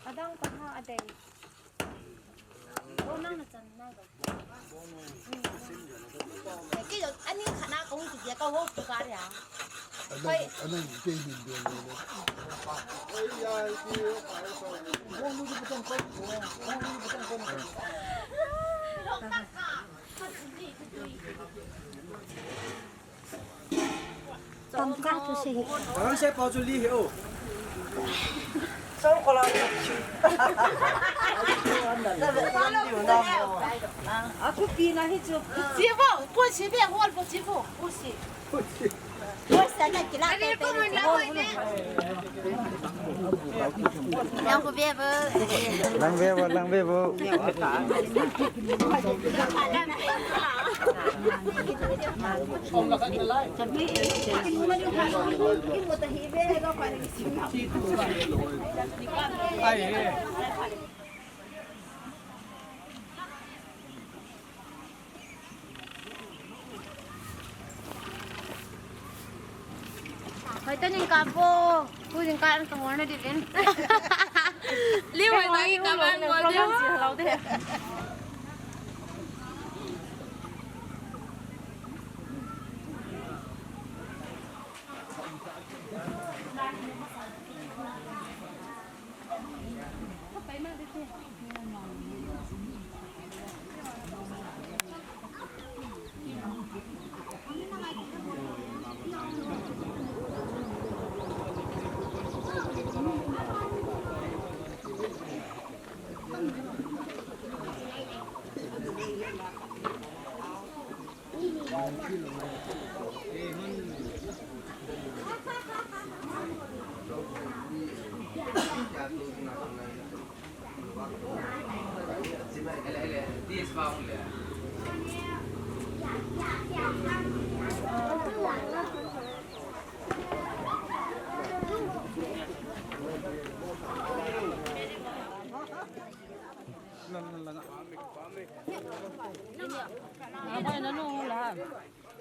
Adang paha aday. Ô năng là chân này rồi. Cái rồi anh ấy khả năng cũng chỉ câu hốt cho cái à. anh ấy cái gì được rồi. Tầm cắt cho chị. Anh sẽ bao nhiêu ly hiểu? Sao có làm gì? À, cứ pin là hết chưa. Chị phụ, cô chị biết hôn cô chị phụ, cô chị. Cô sáng nay chị làm cái tên Lang cô biết vợ. Lang bê vợ. Ông là cái này. Chuẩn bị cái mua đi cái mua tờ hi về nó phải là cái Ai? Phải tên những cà phô, cô những cà ăn ngon này đi lên. Liêu phải nói cà phô ngon liêu.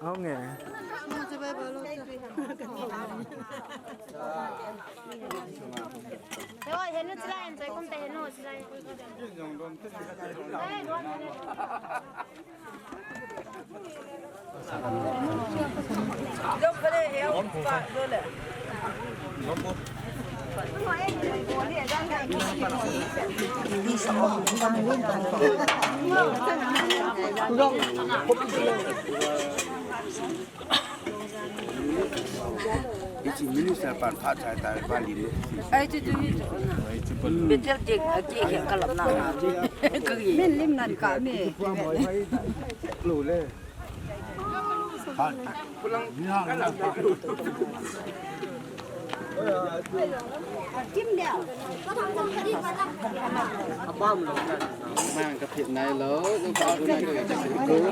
Không nghe. Rồi, hiện nó chỉ là em thấy công ty nó chỉ là. Đâu có đây em bạn rồi nè. Ichi minister pan phát trái tại Bali đấy. Ai chứ biết chắc chị hiện cả lắm nào cái gì mình lim năn cả mẹ Lùi lên. Phát. Kim đèo. Mang cái thiện này lớn, nó bao cái này rồi chắc sẽ cứu.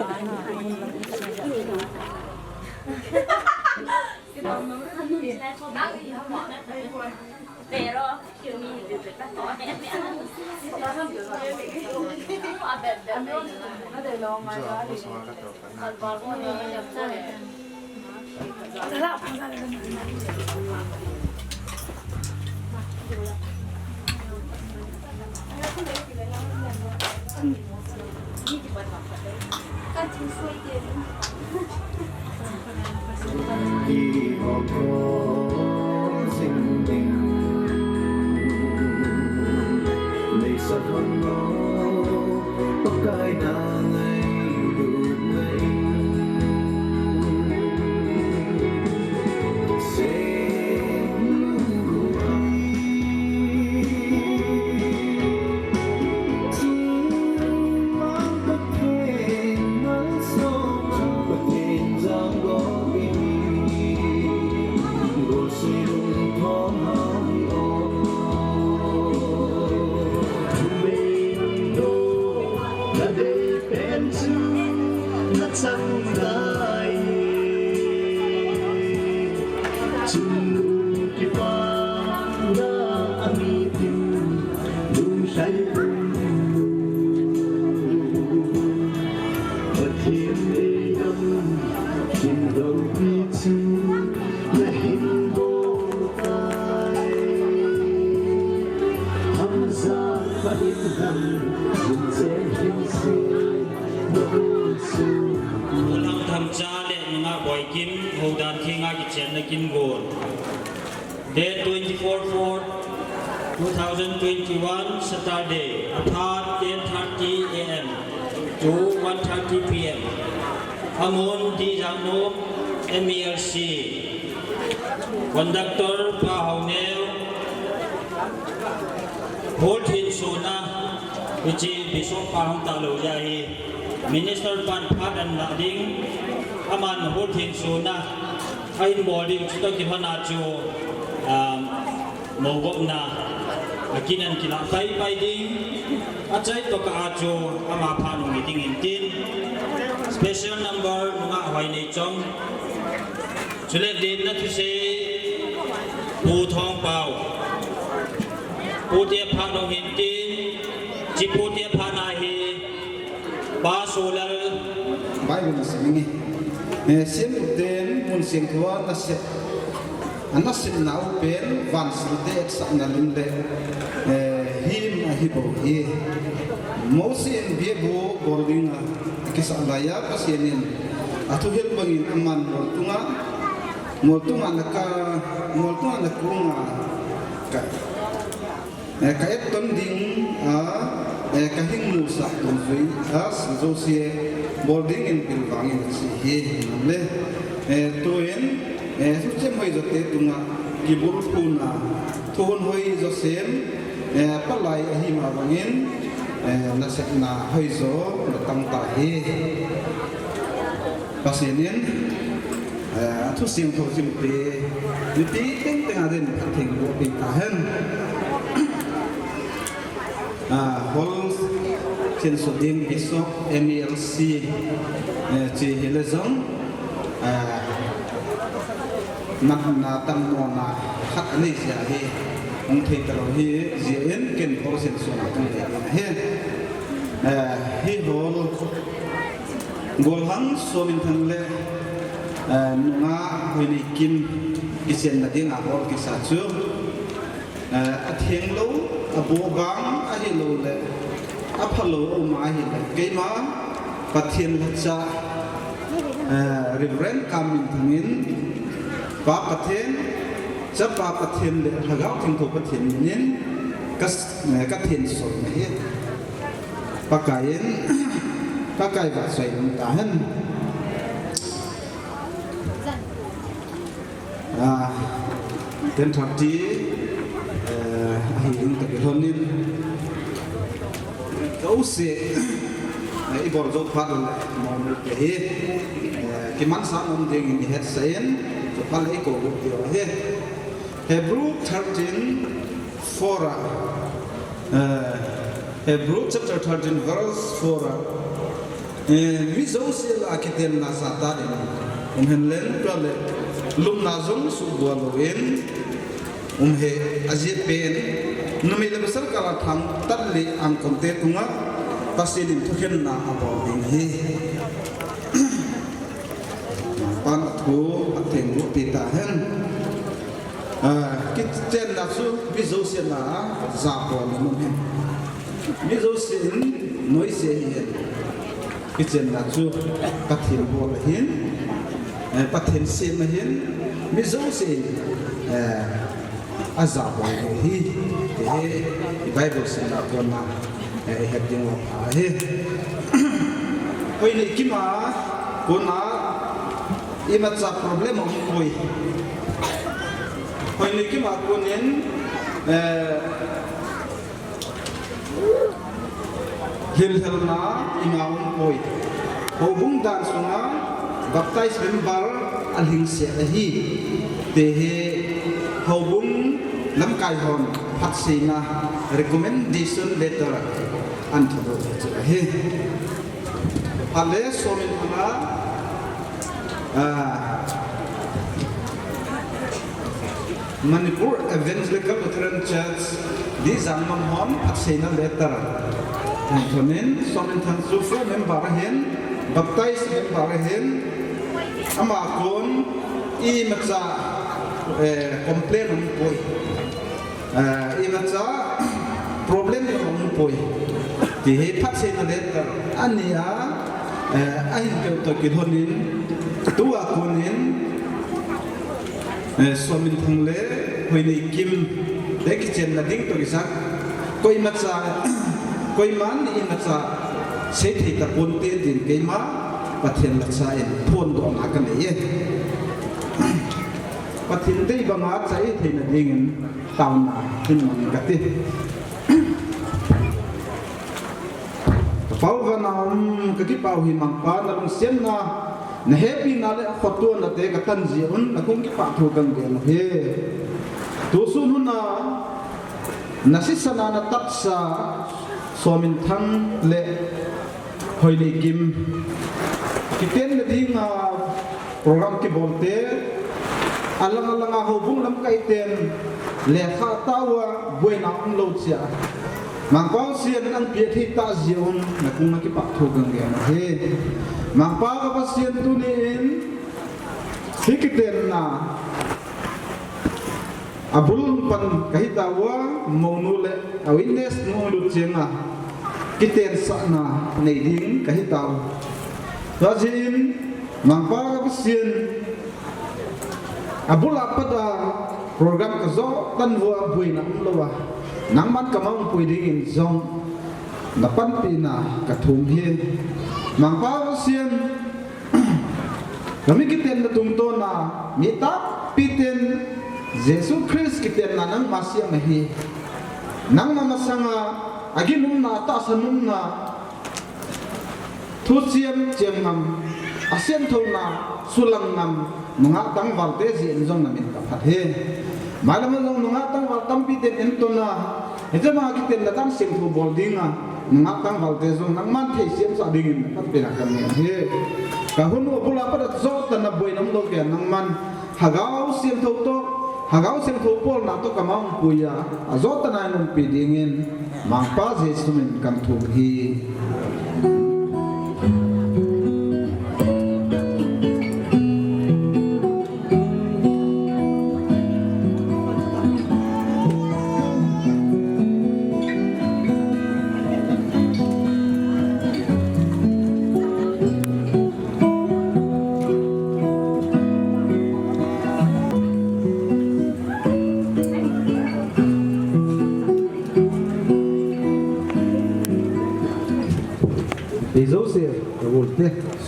Để rồi, kiểu như từ từ bắt bỏ mẹ mẹ. Nó để lo mà nó đi. Còn còn có nhiều nhập ra. Đi học sinh tình này sao không ngó tóc cài nàng ấy đủ ngây Hãy subscribe Houdan Thenga Boikim, Houdan Thenga Kichenna Kingon. Date 24/4/2021, Saturday, at 10:30 a.m. to 1:30 p.m. Amon Dijano, MELC. Conductor Pahaunel, Houdan Sona, which is Bishop Pahang Talojahi. Minister Pan Pat and Lading, Aman Houdan Sona, Hain Boarding, Stokipanaju, Mogopna, Akinan Kila Pai Paiding, Achai Toka Ajo, Amapano meeting in Tin, special number Nunga Haine Chong, Chule did not to say Pu Tong Pao, Putia Pano Hintin, Chiputia Panahi. Ba solar Bible sini, sim uten mun sing tua nasib, anak sim nau pen van sute eksana linde, him ahibo hi, mosin biebo boarding kisah laya pasienin, atu hil bangin aman mortunga nakunga, kait tonding kahing musa tunjui as zosie boarding in pilwangin si le toen suche moi jote tunga kibur puna tuhun hoi josem palai ahima bangin nasekna hoizo tang ta he pasienin thu sim tho sim pe ti teng teng aden thing bo pi ta hen hol trên số điểm Bishop MELC chỉ là giống mặt na tâm mòn na khát này sẽ hi ông thầy tao hi diễn kiến hol trên số tâm hi hi hol gol hang so min thang le nga hoi kim Kichenna ding a hol ki sa chu a thieng lo a bo bang a hi lo le Apollo umahi kema pathian hacha reverend kamin thangin pa pathian chapa pathian le hagau thingtho pathian nin kas ka thian so hi pakai va sai ta han ten thati hi ing ta honin dấu xe này bỏ dấu phát là mong được cái mắn sáng ông thì hết sen rồi phát lấy cổ được điều hết Hebrew 13:4 Hebrew chapter 13 verse 4 ví dấu xe là cái tiền là sát ta đấy ông hình lên cho lệ lum na giống su bùa loen he azit pen nami le besar kala tham tat le ang konte tunga pasilin thuken na abo ding hi pan thu atheng ru pita hen kitchen na su bizo se na za po no hen bizo sin noi se hi kitchen na su pathin bo le hin pathin se na hin bizo se azab hi Bible says that gonna have them up here. Oi ni kima kuna imatsa problem of koi. Oi ni kima kunin hilhelna imaun koi. Hobung dan sunga baptize member alhing se hi tehe hobung lam kai hon phát sinh na recommendation letter an thado he ale so min na Manipur Evangelical Lutheran Church di zaman hon phát sinh na letter thonin so min than su fu member hen baptize member hen ama kon i matsa complain poi imatsa problem ng poi thì hết phát sinh lên anh nhá anh kêu tôi kết hôn đến tua con đến so mình thằng lẽ hồi này kim để cái chuyện là đinh tôi sắc coi mặt sa coi mán đi mặt sa sẽ thì ta quân tiền tiền cái má và thiên là sa thôn đó là cái này và thiên tây bằng má sai thì là đinh tàu na thiên mình cái gì pháo văn nam cái bao hi mang pa na long sen na happy na le khotu na te ka tan ji un na kung ki pa thu gang de he tu sun hun na si sana na tat sa somin thang le hoi le kim ki ten na ding program ki bolte alang ho bung lam kai ten le kha tawa buena ang lo sia mang pao sian ang pia thi ta zion na kung na ki pa thu gang ge he mang pa ka pa sian tu ni in sikiten na abul pan kahita wa monu le awitness no lu chenga kiten sa na nei ding kahita rajin mang pa ka pa sian abul apada program ka zo tan wa buina lo wa nang man kamang pui ding in zong na pan pi na ka thum hi mang pa sian kami kiten na tung to na mi ta piten Jesus Christ kiten na nang masya mahi nang mamasanga aginum na ta sanum na thu siam chem ngam asian thon na sulang ngam nunga tang valte zin zong na min ka phat he malam long nunga tang wal tam piten entona ete ma kiten na tam sing thu bol dinga nunga tang valte zong nang man thei siam sa dingin pat pena kam he ka hunu pula pa zo ta na boinam do ke nang man hagau siam tho to hagau siam tho pol na to kamang puya zo ta na nong pi dingin mang pa jesu min kam thu hi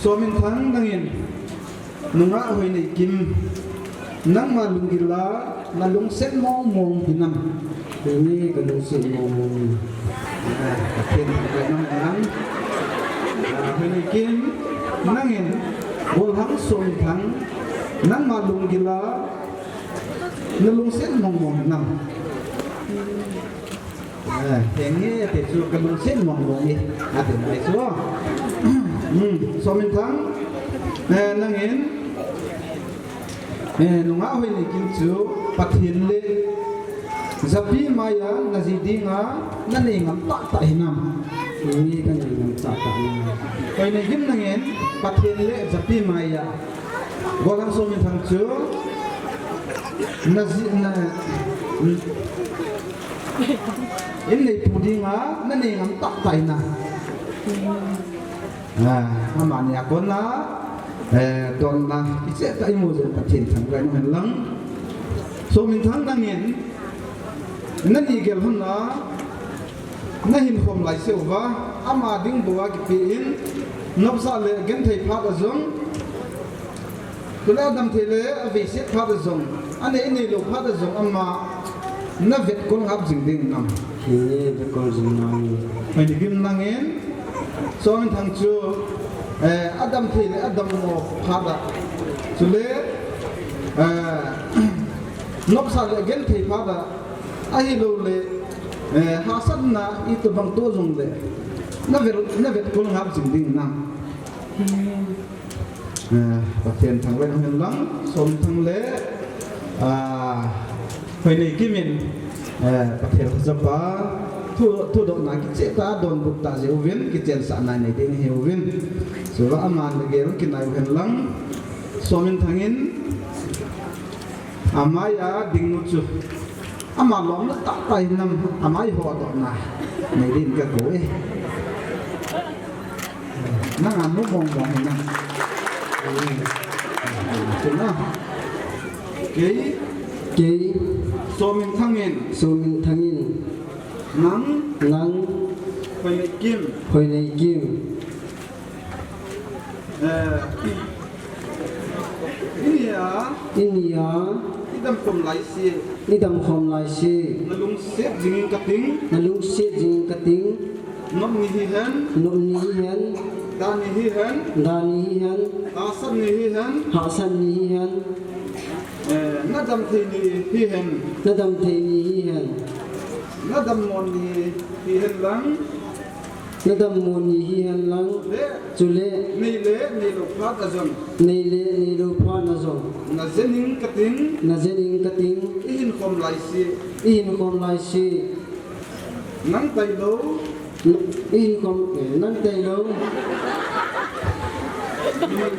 so min thang dangin nunga hoi nei kim nang ma lungila na lung set mo mong hinam ni ka lung set mo mong ken ka nang nang hoi nei kim nangin bol hang so min thang nang ma lungila na lung set mo mong hinam thế thì chú cần muốn xem mong mong đi thì này chú so mình thắng năng yên nung áo về này kim chú bắt hiền lệ zapi maya na gì đi ngã na này ngắm tạ tại nam ini kan yang ngắm tạ tại cái này kim năng yên bắt hiền lệ zapi maya gua kan so mình thắng chú na gì na in này phù đi ngã na này ngắm tạ tại na mà nhà con nó toàn là cái sẽ tại một dân phát triển thằng cái mình lắm số mình thắng đang nhìn nó đi kiểu hơn nó hình không lại siêu va ama đinh bùa cái pin nộp ra lệ gen thầy phát ở giống tôi đã đâm thầy lệ vì sẽ phát ở giống anh ấy này lục phát ở giống ama nó việt con hấp dừng đinh nằm thì việt con dừng nằm mình đi kiếm năng yên so mình thằng chú Adam thì Adam mo phada chú lệ nộp sa lệ gen thì phada ai lâu lệ hạ sát na ít bằng to dùng lệ nó về con hấp dừng đinh nam và tiền thằng lên hơn lắm so mình thằng lệ hồi này kia mình và tiền rất là thu độ na cái chế ta đồn bút ta dễ viên cái chuyện sản này này tiếng hiểu viên rồi là aman cái cái này hơn lắm so mình thangin amaya ding nuchu aman lom nó tạ tay năm amay ho độ na này đi cái cổ ấy năng ăn nước bông bông này chúng nó cái số mình thăng in nắng hồi này kim ini ya ni đâm khom lại si nó lung xếp dingin kating nom ni hi hen dan ni hi hen hasan ni hi hen nó đâm thì hi hen nó đâm mòn ni hi hen lăng chú lệ ni lục phát là dòng na zening kating in khom lai si nắng tay lâu mình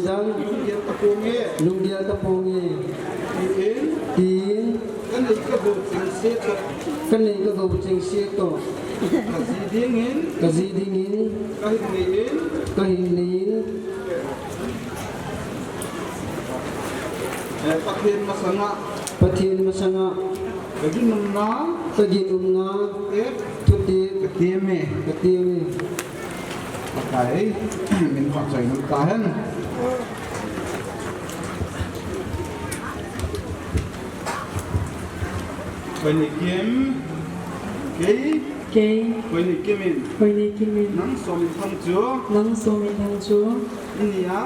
đang lung dia tapungi tin kan ni ka go ching se to kazi dingin kahin niin pathin masanga kagi numna tuti katieme pakai mình học dạy nó ta hơn vậy này kiếm cái vậy này kiếm mình nắng so mình thăng chúa ini ya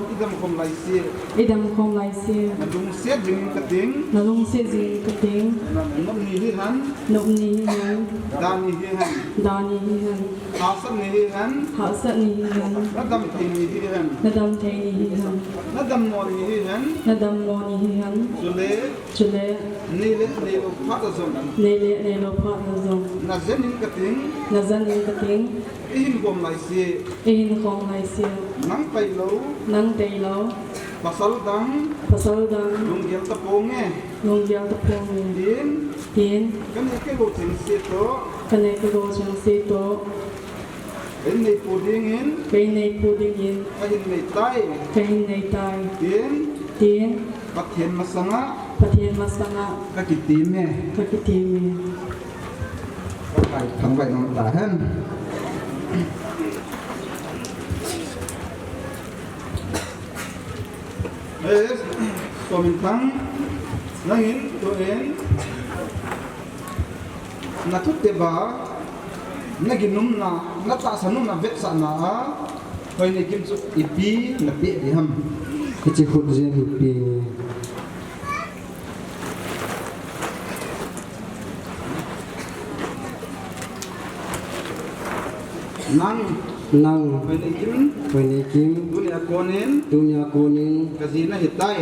idam khom lai si na lung set jing kating nom ni hi han dan ni hi han hasan ni hi han nadam thei ni hi han nadam mo ni hi han chule ni lo phat zon na zenin kating in khom lai si nang tay lâu pasal dang lung gel taponge tin kan ke go ching se to en nei puding in kahin nei tai tin pathian masanga ka kitime kai thang vai nom ta hen so mình thắng nangin to en na thut te ba naginum na ta sanum na vet sa na hoi ne kim chu ipi na pe di ham ki khut je ipi nang hoi ne kim dunia konin kazina hitai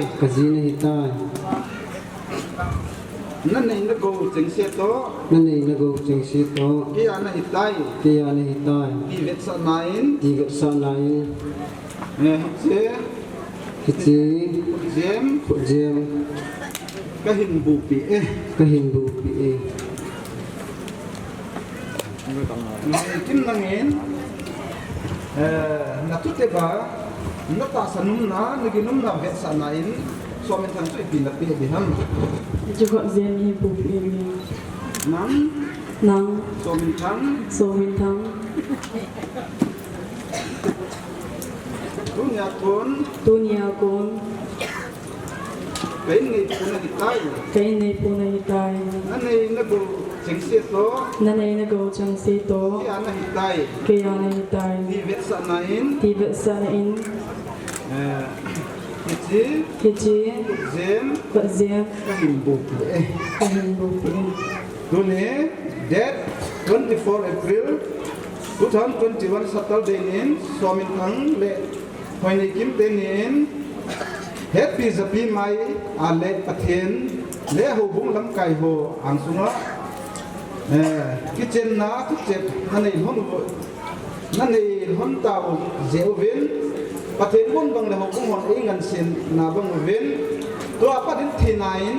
nan nei na go cheng se to ki ana hitai ki vet sa nain ne jem kahin bu pi kim nangin na tu te ba na ta sanum na naginum na vet sa nain so men thang chu pin na pi bi ham ju gọi jem hi bu pi nang so men thang dunia kon cái này puna hitai nan nei na go cheng se to ke ana hitai ti vet sa nain kiji zem kahin bu dune that 24 April 2021 Saturday in Somin Thang le hoi nei kim te nin happy zapi mai ale pathen le ho bung lam kai ho ang sunga Kichenna tu chep nanei hon tao zeu ven pathen bon bang le ho bung hon ingan sin na bang ven to apa din thinain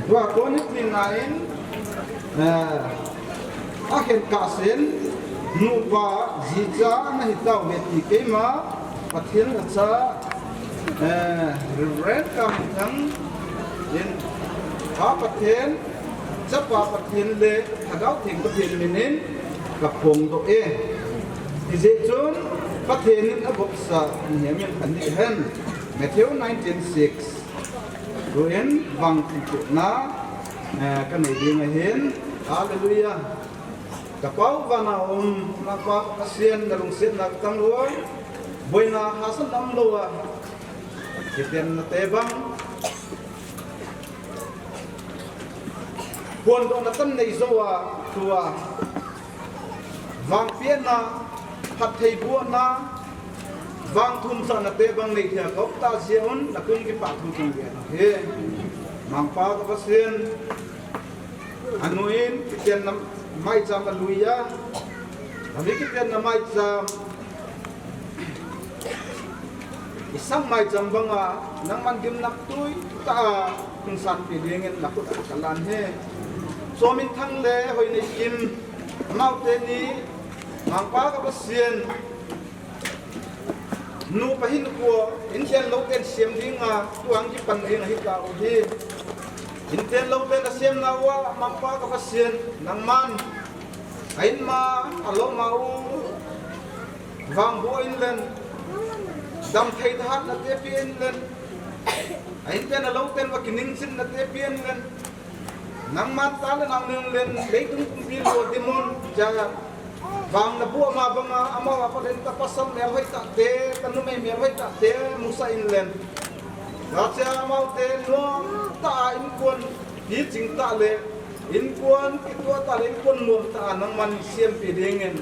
to ko ni thinain khen cả sen nu ba zija na hitau ve ti kema pathian la cha red kam thang in pa pathian cha pa pathian le thagau thing pathian minin ka phong do e ize chun pathian in abok sa hiamin khani hen Matthew 19:6 ruin wang tu na ka nei ding a hen hallelujah kapau vana napa pasien dalung sin nak tang luar boina hasan nam loa kiten na tebang buon do na tan nei zoa tua wang pien na phat thei buon na wang thum sa na tebang nei thia kop ta zion na kung ki pa thu king he mang pa ka pasien anuin kiten nam mai jam aluia ami kiten na mai jam isang mai jam banga nang man gim nak tui ta kung san pi dingen na kut kalan he so min thang le hoi nei kim mau te ni mang pa ka pasien nu pahin ko in chen lo ten siam dinga tuang ki pan ding hi ka u hi Inten lo ten asem na wa mangpa ka pasien nang man ain ma alo mau wang bo in len dam thei that na te pien len ain ten lo ten wa kining sin na te pien len nang man ta le nang len leitung kum pi lo demon ja wang na bu ma banga ama wa pa len ta pasam me hoi ta te tanu me hoi ta te musa in len Raja mau te no ta in quân hi chính ta le in quân ki tua ta le in quân nuông ta nang man siam pi dingen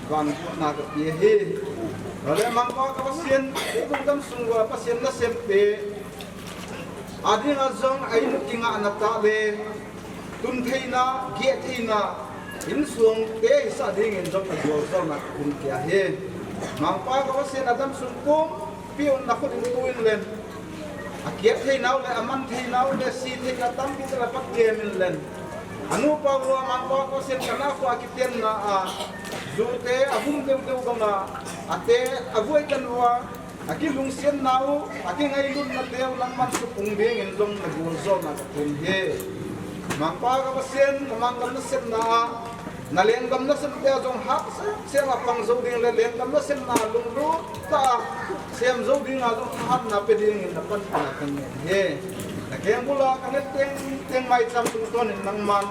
van na ka pi he ale mang pa ka pasien tung dam sungwa pasien na sem te adi nga zong ai nu kinga na ta le tun theina ge theina in suang te sa dingen jong na go zo na kun kya he mang pa ka pasien adam sung kum pion na khut in tuin len akiat thei nau le aman thei nau le si thei na tam ki tra pak ge min len anu pa wa mang pa ko sen kana ko akiten na a zu te abum te te ga ate avoi kan wa akilung sen nau akingai lun na te lang man su pung de ngin long na gu zo na kun he mang pa ka sen mang kam na sen na na leng kam na sen te jong hak se la pang zo ding le leng kam na sen na lung lu ta sem zo ding a jong hat na pe ding na pan na kan he na keng bula kan teng mai cham tung ton nang man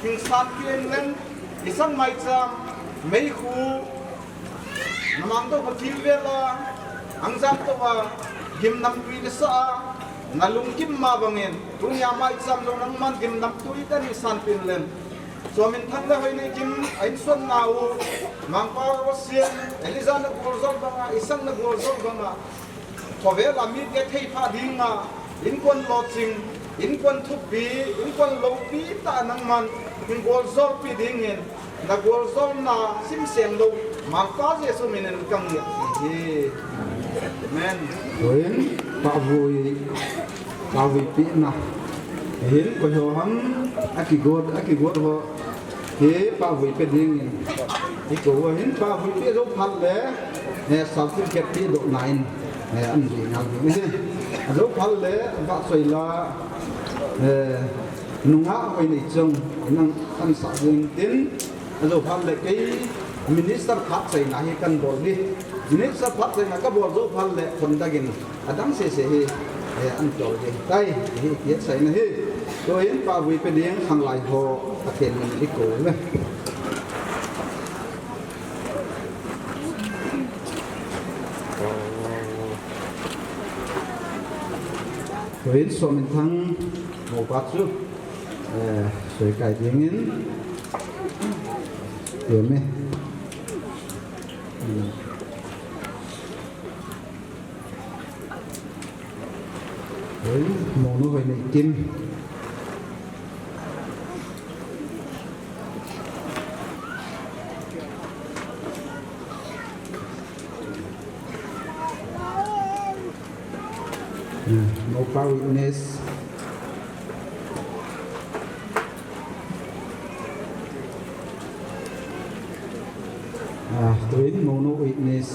king san pien len isang mai cham mei khu namang to pathil vela angjam to wa gim nam tui de sa nalung kim ma bangin tung ya mai cham jong nang man gim nam tui ta ni san pien len so min thang le hoi nei kim ain son nau mang pa wa sien elizana gorzol banga isang na gorzol banga thove la mi ge thei pha dinga in kon lo ching in kon thup bi in kon lo pi ta nang man in gorzol pi dingin na gorzol na sim sem lo mang pa jesu minen kang ye hi amen ruin pa vui pi na hin ko ho ham akigod ho he pa vui pe ding ni ko hin pa vui pe ro phat le ne certificate ti do 9 ne an ri ngal ni se ro phat le ba soi la nunga hoi ni chung nang an sa ding tin ro phat le kai minister phat sai na hi kan bol ni minister phat sai na ka bol ro phat le kon dagin adang se hi an tol de tai hi yet sai na hi to hin pa vui pe ding khang lai ho ta ken ni ko le to hin so min thang mo pa chu soi kai ding in yo me mong nó về này kim no power in this Twin mono witness.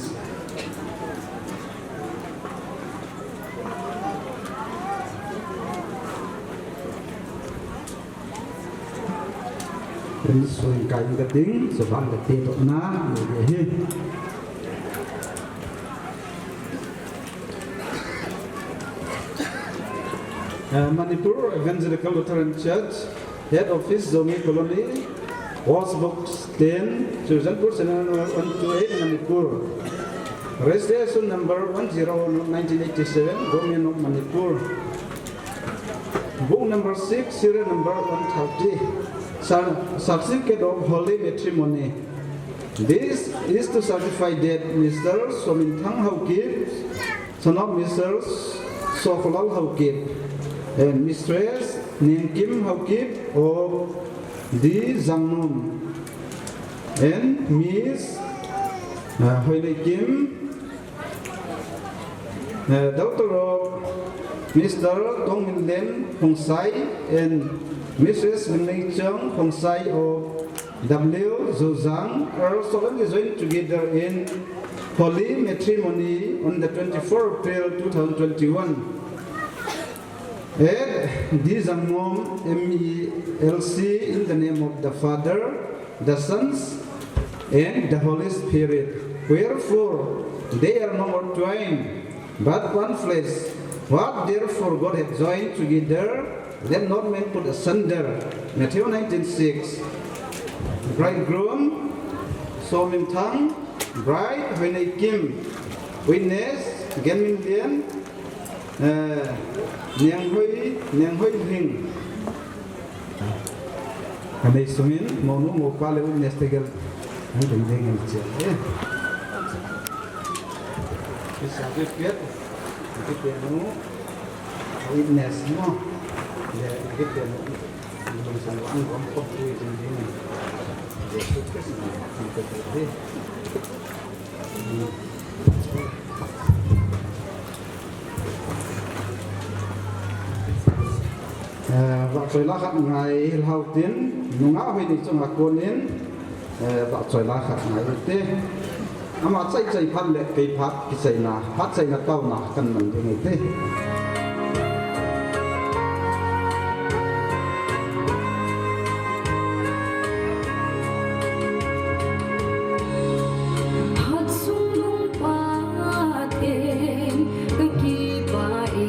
Then swing kain cái tiếng, so van cái tiếng đó na, người hi. Manipur Evangelical Lutheran Church, Head Office, Zomi Colony, Was Box 10, Susanpur, 128, Manipur. Registration number 101987, Domain of Manipur. Book number 6, serial number 130. Certificate of Holy Matrimony. This is to certify that Mr. Somintang Haukip, son of Mr. Sokolal Haukip, and Mistress Kim Haukip of the Zangnum, and Miss Hoyle Kim, daughter of Mr. Dong Min Len Hong Sai, and Mrs. Min Chung Hong Sai of W. Zhuzhang are solemnly joined together in holy matrimony on the 24th April 2021. At Dizangmom MELC in the name of the Father, the Sons, and the Holy Spirit. Wherefore, they are no more twain, but one flesh. What therefore God hath joined together, let not man put asunder. Matthew 19:6. Bridegroom, Somintang, bride, Hoyle Kim, witness, Gen Min Lien, Niang Hoi Hing. Cái này xuống in, một qua lấy witness thì cái anh đừng nghe nghe chuyện. Cái sao cái chuyện nó witness nó, cái chuyện mình sang ăn có một vui trên thế này. Vợ trời lá khát ngày hậu tiến nung áo hay đi trong hạt cồn đến vợ trời lá khát ngày tê ama chạy chạy phát lệ cây phát cái chạy na phát chạy na tàu na cần mình như ngày tê Hãy subscribe cho kênh Ghiền Mì Gõ để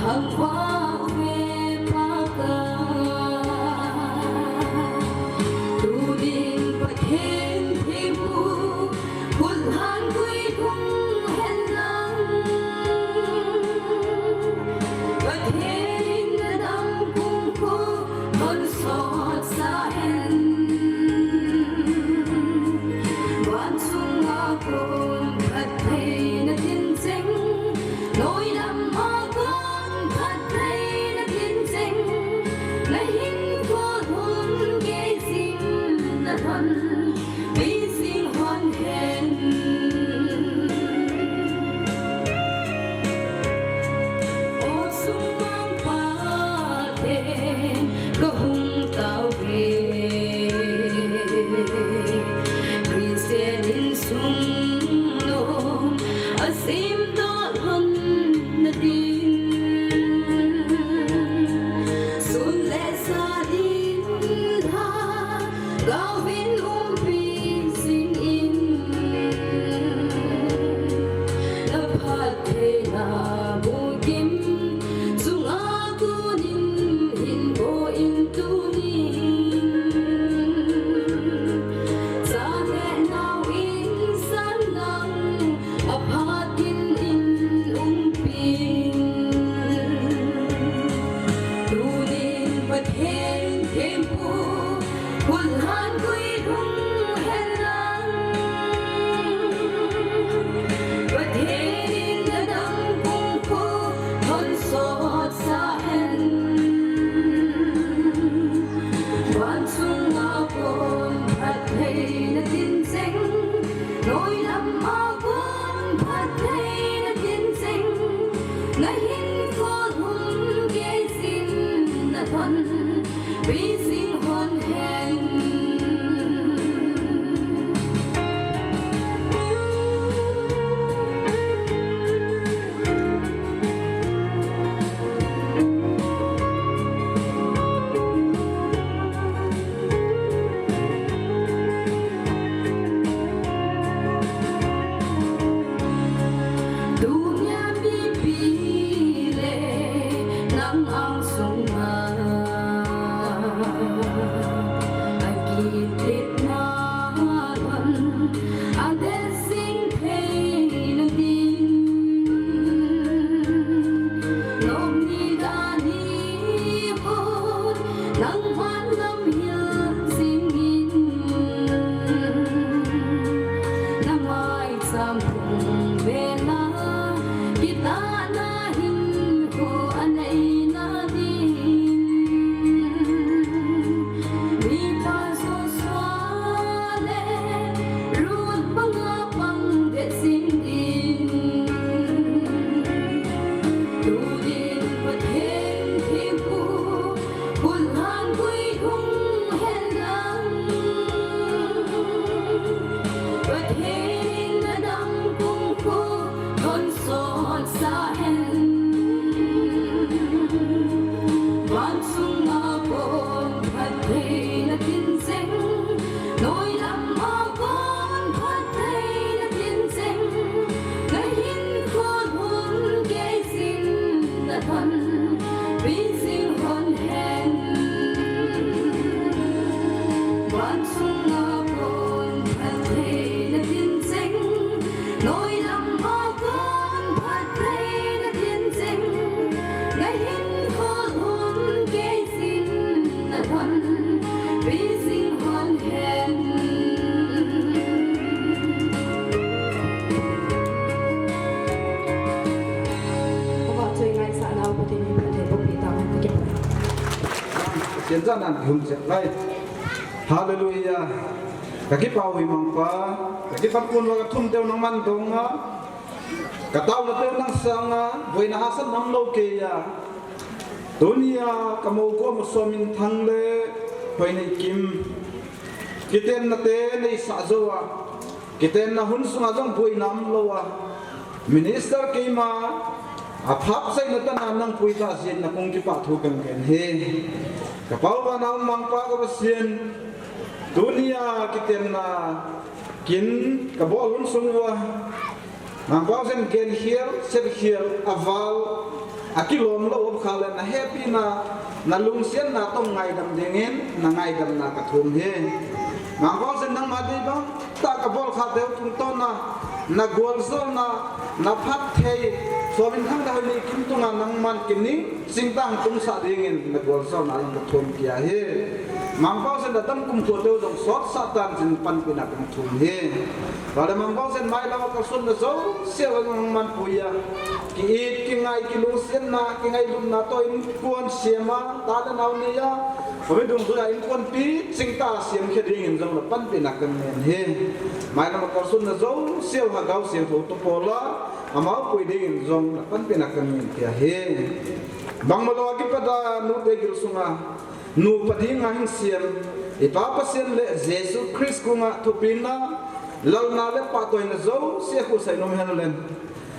không bỏ lỡ Hiện ra nan hùng sẽ lại Hallelujah cái bao hi mang pa cái phát quân và thum tiêu nang man dong á cái tao là tiêu nang sang á với na hasan nang lâu kia dunia kamu ko một số mình thăng lệ với này kim cái tên là tên này sa zo à cái tên là hun sung azong vui nam lâu à minister kia mà pháp xây nó ta nam nang pui ta xin là công cái thu cần cái he cái bao ba nam mang pa cái xin dunia cái tên là kiến cái bộ hun sung wa mang pa sen gen here aval akilom lo ob khalen na happy na lung sian na tong ngai dam dengen na ngai dam na ka thum he mang pa sen nang ma dei bang ta ka bol kha deu tung to na gol zo na phat thei so bin thang da ni kim tung nang man kin ni sing tang tung sa dengen na gol zo na lang ka thum kia he mang pa sen da tam kum to deu dong sot satan jin pan pina ka thum he và mang pa sen mai la ka sun da zo se wa man puya ki it ki ngai ki lu sen na ki ngai lum na to in kuan siama ta da naw ni ya với đường tu in kuan pi sing ta siam khe ding in jong la pan pina kan men he mai la ka sun da zo se wa gao se to to pola amao pui ding in jong la pan pina kan men tia he bang ma lo ki pa da nu de gil sunga nu pading ang siam e pa pa siam le Jesus Christ kunga to pina lal na le pa to in zo se khu sai nom han len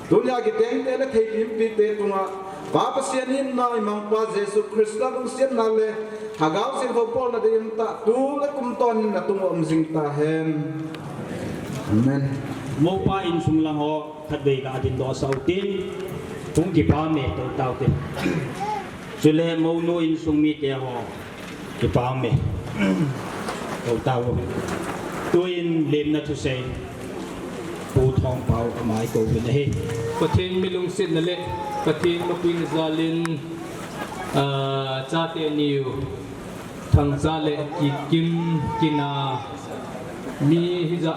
dunia ki teng te le thei lim pi te tunga pa pa sian in nai mang pa Jesus Christ la lu sian na le hagao sin tho pol na de ta tu le kum ton na tung om jing ta hen amen mo pa in sung lang ho khat be ka din do sau tin tung ki pa me to tau tin chule mo no in sung mi te ho ki pa me to tau tu in lem na tu seiปูทองเปาหมายโกเป็นเฮประเทศมิลุงสินนั่นแหละประเทศมกุยนซาลินจาเตนิวทางซาเลกิกิมกินามีฮิจะ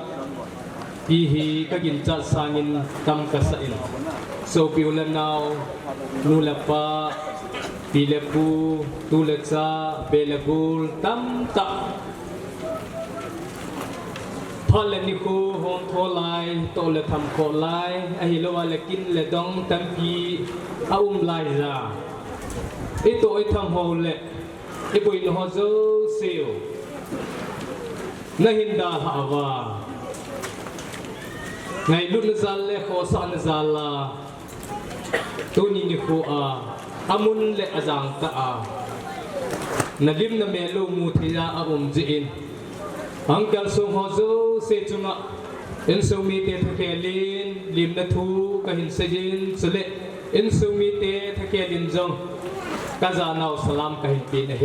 ปีฮีก็กินจัดสางินตำกษัตริย์โซปิวเลนาวนูเลปาปีเลปูตูเลซาเบเลกูลตำตะพอเลนิคูโฮมโทไลโตเลทำโคไลไอฮิโลวาเลกินเลดองตัมพี อาลายซาไอตัวไอทำหัวเละไอปุยนหัวเจ้าเสียวน่าหินดาหาวาไงลุนซาเล่ขอสานซาลาตัวนี้นี่ขัวอามุนเละอาจังตานาลิมนาเมลูมูทิยาอาจีนอังกัลส่งหัวเจ้าเสียจุงะอินสุมีเตทะเคลินลิมนาทูกะหินเซจินสุเลอินสุมีเตทะเคลินจงกาซานาวสลามกะหินปีนะเฮ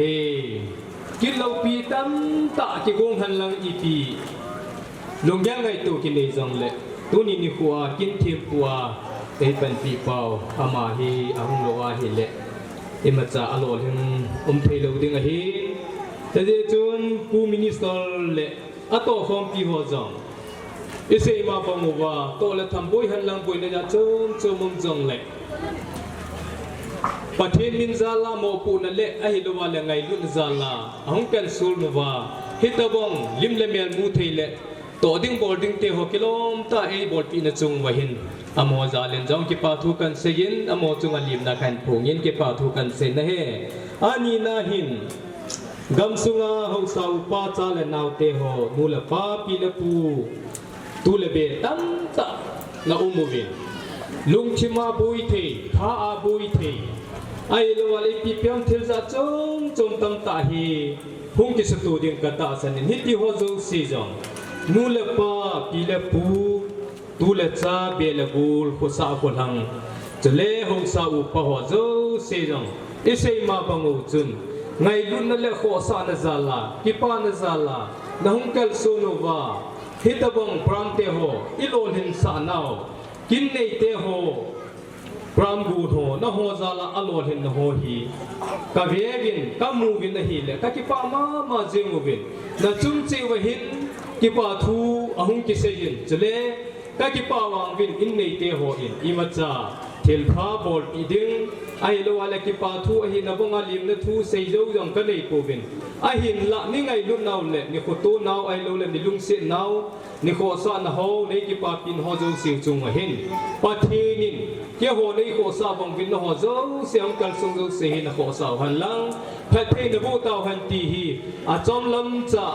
กินเหล้าปีตั้มตะกิกงหันลังอีปีลงยังไงตัวกินในจงเละตัวนี้นี่ขัวกินเทียมขัวเอเป็นปีเปล่าอามาฮีอาหงโลอาฮิเละเอมาจากอโลหิมเทโลดิงaฮีแต่เดี๋ยวจนผู้มินิสเตอร์เละอัตโตฟอมปีหัวจงอิเซมาฟังว่าโตเละทำบุยหันลังบุยเนี่ยจนมุมจงเละประเทศมินซาลาโมปูนั่นเละไอฮิโลวาเลงไงลุนซาลาหงกันสูลมว่าฮิตาบงลิมเลเมลมูเทเละตัวดิ้งบอลดิ้งเตะหัวกิโลมตาเอบอลปีนจงวะหินอโมซาเลนจงกิปาทุกันเสียนอโมจงอลิมนักขันผู้ยินกิปาทุกันเสียนนะเฮอานีนาหินกำสุงาเฮาสาวป้าจาเลนาวเตหอนูเลป้าปีเลปูตูเลเบตัมตะนาอุโมวินลุงชิมาบุยเทท้าอาบุยเทไอโลวาเลปีเปียมเทลซาจงตัมตาฮีพุงกิสตูดิงกตาสันนิติหัวจงซีจงนูเลป้าปีเลปูตูเลจ้าเบลกูลขุสาขุลังจะเล่หงสาอุปหัวเจ้าเสียงอิเซมาบังอุจุนไงลุนนั่นเล่ขุสานซาลากิปานซาลาน้องเกลซูโนวาฮิตบังพรามเตโฮอิโลหินสานาวกินเนเตโฮพรามบูโฮนะโฮซาลาอโลหินโฮฮีกะเวกินกะมูวินนะฮีเลกะกิปามาเจงวินนะจุมเจวหินกิปาทูอหุงกิเซยินจะเล่กะกิปาวางวินอินเนเตโฮอินอิมัจจาเทลพาบอลอีดึงไอโลวาเลกิปาทูอหินนะบงอาลิมนะทูเซโยยังกะเนโกวินอหินละนี่ไงลุนนาวเลนี่ขอตูนาวไอโลเลนี่ลุงเสนาวนี่ขอสานโฮในกิปาปินโฮโจสิจุงอหินปะเทนินเกี่ยวในขอสาบังวินโฮโจเสียงกัลซุงโจเซหินขอสาหันลังพะเทนบูตาวหันตีฮีอาจอมลำจ่า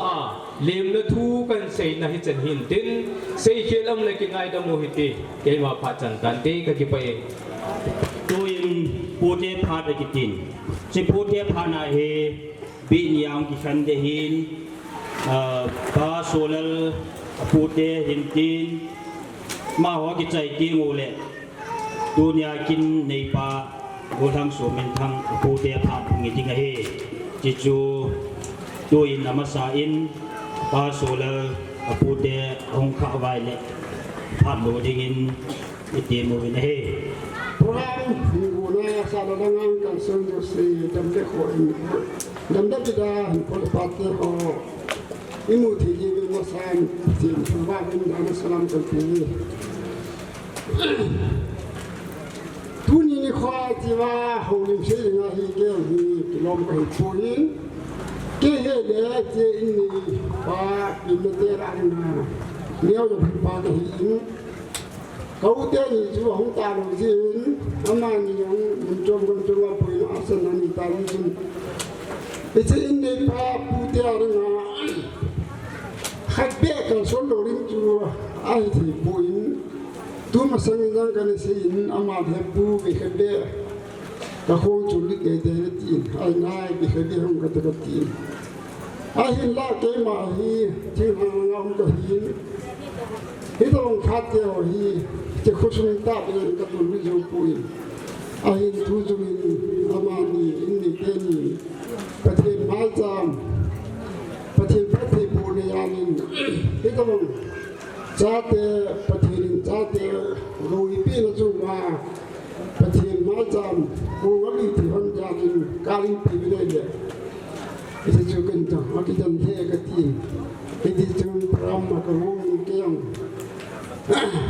เลมนะทูกันเซนะฮิจันหินตินเซเขียลำเลกิไงดำโมหิติเกมาพัดจันตันเตกะกิไปตัวอินปูเทพาดกิตินสิปูเทพานาเฮบิญญาณกิขันเดหินปาโซลลปูเทหินตินมาหัวกิใจกิงูเลดุนยากินในป่าโบทางสวมทางปูเตพาพุงจิงเฮจิจูตัวอินนามาสาอินปาโซลปูเตองข้าวไวเลพาดโบดิงินอิติมูวินเฮพระมีบุญนาสารดังกันซึ่งจะสีดำเด็กคนดำเด็กจะได้ผลปัตเตโออิมุทิจิวิมาสานที่ว่าเป็นดานสลามกันปีทุนนี้ควายที่ว่าหงลิมเสียงฮีเกลฮีลมกันพูนินเกเฮเดเจอินีปาอินเตอร์อันนาเลี้ยวจะเป็นปาหินเขาเตนี่จู่หงตาลจินอามานี่ยังมันจมกันจนว่าปุยอาสนันตาลิจินเอเจอินเนปาปูเตอร์นาขัดเบะกันส่วนโดริมจู่ไอที่ปุยตัวมาสังเกตกันสิอินอามาเทปูวิขัดเบะก็คงจุลิเกเดรตินไอ้นายวิขัดเบะหงกัตกตินไอ้หินลาเกมาฮีที่หางเอาก็หินที่ต้องคัดเดียวฮีจะคุชมิตาเป็นกตุนวิจูปุยไอ้หินทุจุมินอามานีอินนิเกนีประเทศไม้จามประเทศพระเทพูนยานินที่ต้องจ้าเตประเทศจ้าเตรูอีปีละจุมาประเทศไม้จามกูวลีที่ฮันยานินการินปีไม่ได้เลยที่จะกันจังว่าที่จะเทกตีนที่จะพรำมากระวงเกี่ยง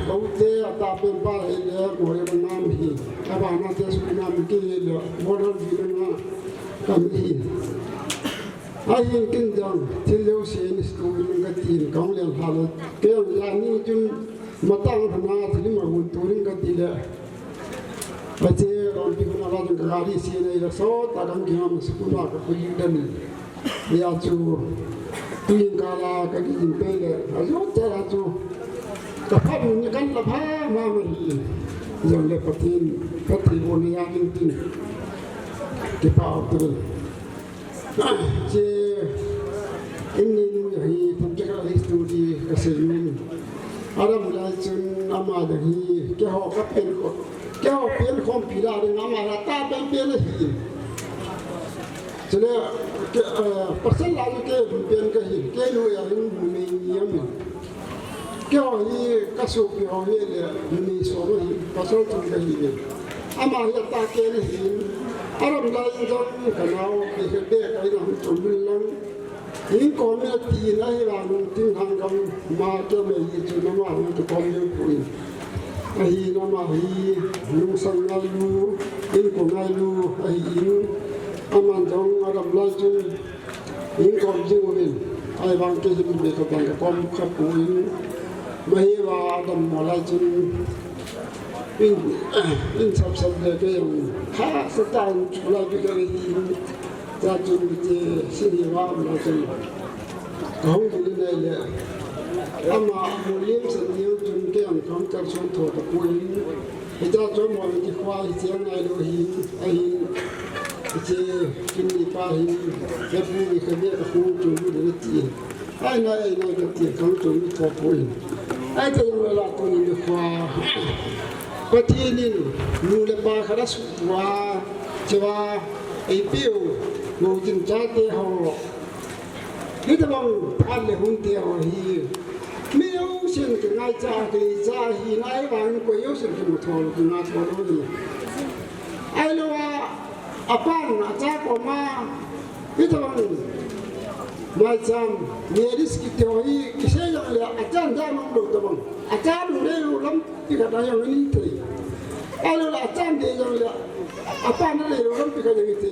เขาเจ้าตาเป็นป้าเอเล่โมเรมันน้ำหีอาบานาเจสุน้ำกี่เล่โมเรลวีนาคำหีไอ้ยังกินจังที่เลี้ยวเสียนิสกูยังกตีนของเลี้ยงหาเลยเกี่ยงยานี่จนมาตั้งธนาที่มาหุ่นตัวนี้กตีเลยประเทศ lon pi kuna la jong gari si nei la so ta dang ki ham su kuna ka ko yin dan ya chu tin ka la ka ki yin pe le a zo ta la chu ka pha ni kan la pha ma ma hi jong le patin on ya yin tin ke pa tu je ini nu hi tham cha ka history ka se min aram la chun ama da hi ke ho ka pen ko ke ho pen khom pi la ri ama la ta pen pen la hi chele ke pasal la ke pen ka hi ke lu ya rin mi yam ke ho hi ka su pi ho hi le mi so ro hi pasal tu ka hi ama ya ta ke ni hi aram la yin jong ka nau ke de ka ina tu min lang in con mẹ tì này là nung tin hàng cầm mà cho mẹ gì chứ nó mà nung cái con mẹ phụ ai nó mà ai nung sang ngay lu in con ngay lu ai in aman dong adam lai chứ in con chứ mình ai bang cái gì mình có bằng cái con khắp phụ in mấy và adam mà lai chứ in sắp sắp để cái ha sẽ tan lại cái gì ra chung cái sinh hoạt mà chung không có cái này là ama một liêm sinh nhiều chung cái anh không cần sống thọ tập quên người ta cho mọi người khoa tiếng này rồi ai cái kinh nghiệm pa hi cái phụ cái biết cái phụ chung cái tiền ai này cái tiền không chung cái thọ quên ai thì người là tôi đi khoa cái tiền này nu le pa khá là chua ai biểu ngồi trên trái tê hồ nếu ta bằng ăn để hôn tê hồ hi nếu xin cái ngay cha hi ngay bằng quay yếu xin cái một thầu cái ngay thầu đó đi ai lo à pan à cha của ma nếu ta bằng ngay cha nghe đi skip tê hồ hi cái xe là à cha ra không được ta bằng à cha đúng đấy lắm cái cái này là như thế ai lo à cha để rồi là à pan nó để lắm cái này như thế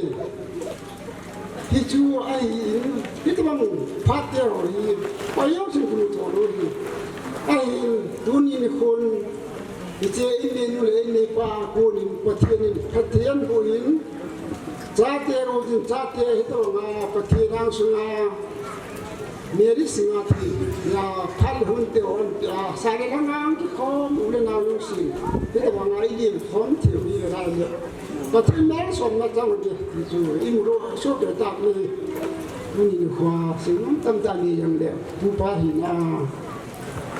thì chú ai biết bằng phát theo rồi bao nhiêu chuyện cũng thổi rồi ai tuân như con thì chế in lên lấy lấy qua con phát thiên con in giá tiền rồi thì giá tiền hết rồi mà phát thiên đang xuống à Mary sinh à thì là phát hôn tiêu à sai cái ngang cái khó muốn lên nào luôn xí thế là bằng ai đi hôn tiêu như thế này và thiên mẹ sống nó trong cái thì chú im rồi số cái tạc này nhìn khoa sinh tâm trạng nàyយ៉ាងđẹp tu pa hi na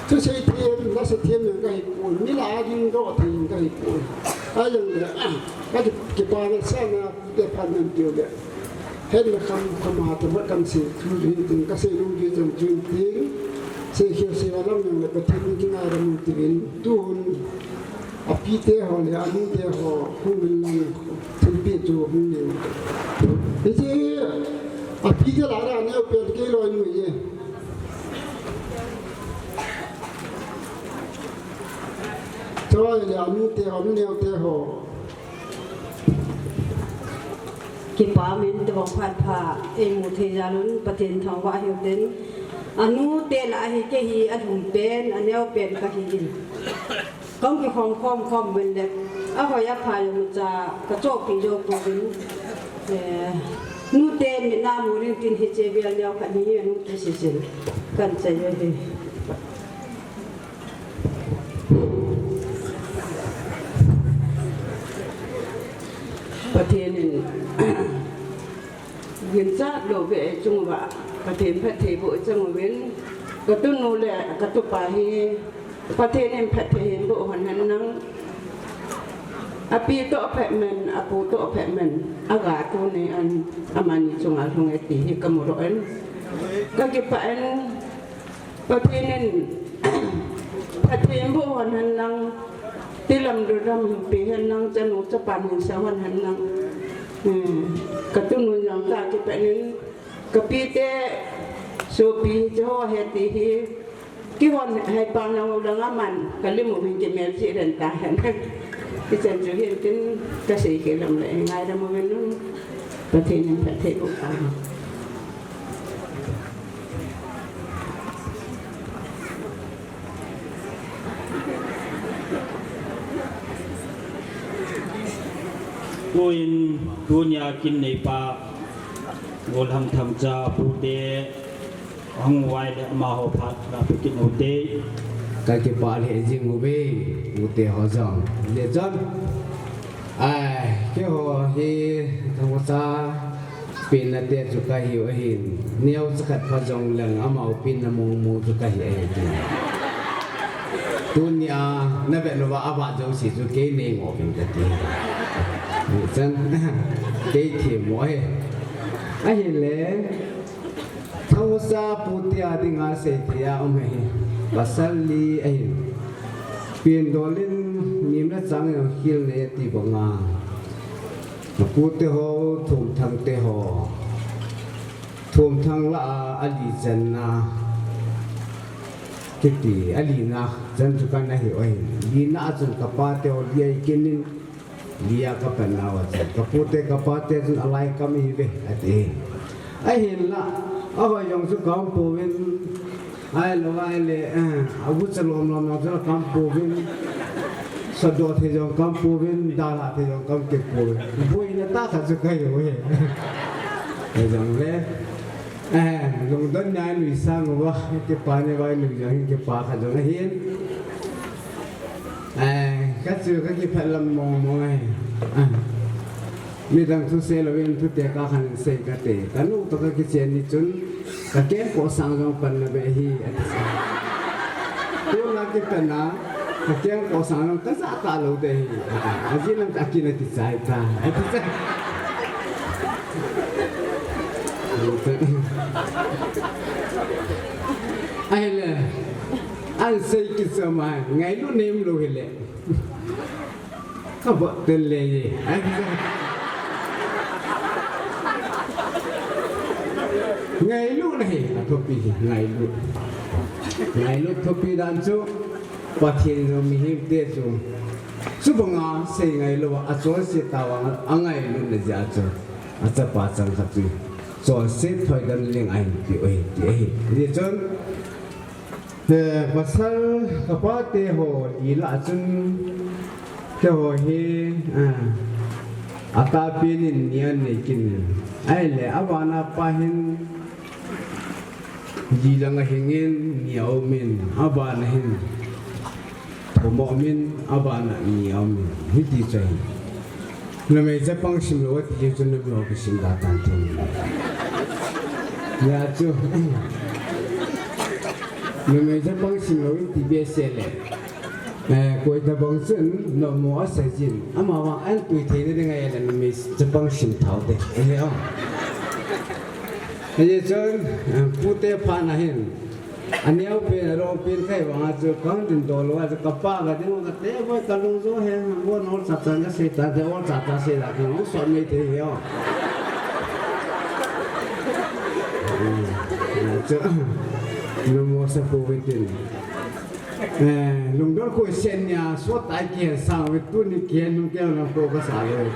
thứ sẽ thêm nó sẽ thêm những cái cuốn như là những đó thì những cái cuốn aiอย่างđẹp cái pa nó sang là cái phần mình tiêu đẹp hết là không mà tôi vẫn cần sự thu hút từng các sự lưu giữ dần chuyên tiếng sự hiểu sự làm những cái thêm những cái làm một tiền tu à pi tế họ là anh tế họ không mình thân biết cho không nhiều thế chứ à pi tế là anh ấy biết cái loại người gì cho là anh tế họ mình nhiều tế họ cái bà mình từ vòng phát phá em một thời gian bắt đầu thằng vợ hiểu đến anh tế là hay cái gì anh hùng bên anh ấy bên cái gì không cái không bên đấy à hồi áp phải một cha cái chỗ bị chỗ của mình nu tế mình nam muốn đi tin hết chế về nhau cái này nu tế sẽ gì cần chơi gìประเทศนี้เงินจ้าโดเวจงว่าประเทศพระเทบุจงเว้นก็ต้นโนแหละก็ตุปาฮีประเทศนี้พระเทศบุหันนั้นนังอปีโตแผ่มันอปูโตแผ่มันอากาศตัวในอันอามานิจงอาลงไอตีให้กำหนดอันก็เก็บไปอันประเทศนี้พระเทศบุหันนั้นนังที่ลำดูรำปีหันนังจะหนุจะปั่นหันสวรรค์หันนังกระตุ้นอย่างตาที่เป็นนั้นกระปีเตะสุปีจะห่อเหตุที่กี่วันให้ปังเราดังมันก็ลิมุหินจะเมียสิเดินตาเห็นที่จะจะเห็นกันกระสีเกลำเลยง่ายเราโมเป็นนั้นประเทศนั้นประเทศอุปถัมภ์ Tuin dunia kin nei pa ngol hang Thangcha pute hang wai de ma ho phat na pikin hote cái bà lệ riêng của bê một tiền họ rằng để chân cái họ thì thằng sa pin là tiền cho cái hiểu hình nếu sẽ khát phát dòng lần âm màu pin là mù cho cái hiểu hình dunia nó vậy nó vào bạn giống chỉ cho cái này ngõ bình cái tiền chân cái thì mỗi anh lẽ thằng sa putia đi ngã sẽ thì ông ấy pasal li pin dolin nim na chang yo hil le ti bonga pu te ho thum thang la ali janna kiti ali na jan chu kan na hi oi li na chun ka pa te o li kinin lia ka pa na wa ka pu te ka pa te chun alai ka mi ve ati ai hin la a ho yong su ka pu win ai lo ai le abu chalom lom na jara kam povin sado the jong kam povin dala the jong kam ke povin boi na ta kha chu kai ho he he jong le long don nai lui sang wa ke pa ne vai lui jang ke pa kha jong hin ka chu ka ki phalam mo ai mi dang thu se lo wen thu te ka khan se ka te kanu to ka ki chen ni chun ka ke ko sang jong pan na be hi tu na ki pana ka ke ko sang jong ka sa ta lo de hi a ji nam ta ki na ti sai ta ai le an sei ki sa ma ngai lu nem lo hi le ka ba te le ai ngày lúc này là thopi ngày lúc thopi dan chu ba thiên rồi mi him te chu su banga se ngày lúc a cho se tawa a ngày lúc ne ja chu a cha pa chang kha chu cho se thoi gan leng ai ti oi ti chon pasal ka pa te ho di la chun ke ho hi ata pinin nian ne kin ai le awana pahin ji lang hingin niaw min abana hin thomo min abana niaw min hiti chai na me japang sim lo ti chun no lo ki sim da tan tin ya chu na me japang sim lo ti be se le koi da bang chen no mo sa jin ama wa an tui the ne ngai la me japang sim thau de he o thế nên pute phan ahin anh em về rồi bên cái vàng cho con tin đồ lo cho cặp ba cái tiếng cái té với cái lông gió hè mua nó sạch sạch cái xe ta thì ông sạch ta xe là nó sọt mấy thế hiểu chứ nó mua sắm phụ bên tiền lùng đó coi sen nhà suốt tại kia sao với tuôn đi kia nó kêu nó cô có xả rồi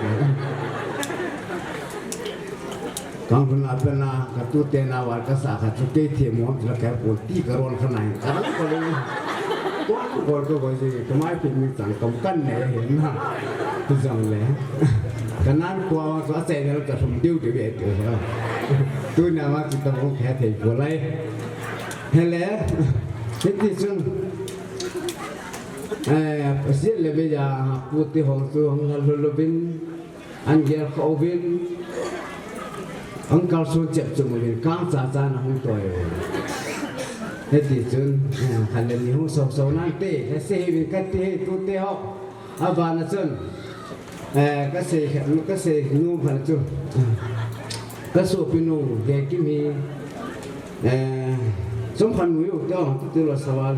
Kang pernah katu tena warga sah cukai tiemon jelas kayak putih karuan kenai. Kalau warga kau kemai pimik tangkap kan nih, tu jangan leh. Kanan kuah kuah saya ni kita semdiu di betul. Tu nama kita orang kayak tu boleh. Hele, jadi sun. Pasti lebih jah putih hong tu hong lebih angger kau bin. Ông cao số chậm chung mình cao giá giá nó không tồi thế thì chun khăn lên những sầu sầu nan tê cái xe mình cái tê tu tê họ à và nó chun cái xe ngu phần chun cái số pinu cái cái mi sống phần mũi cho tôi là sao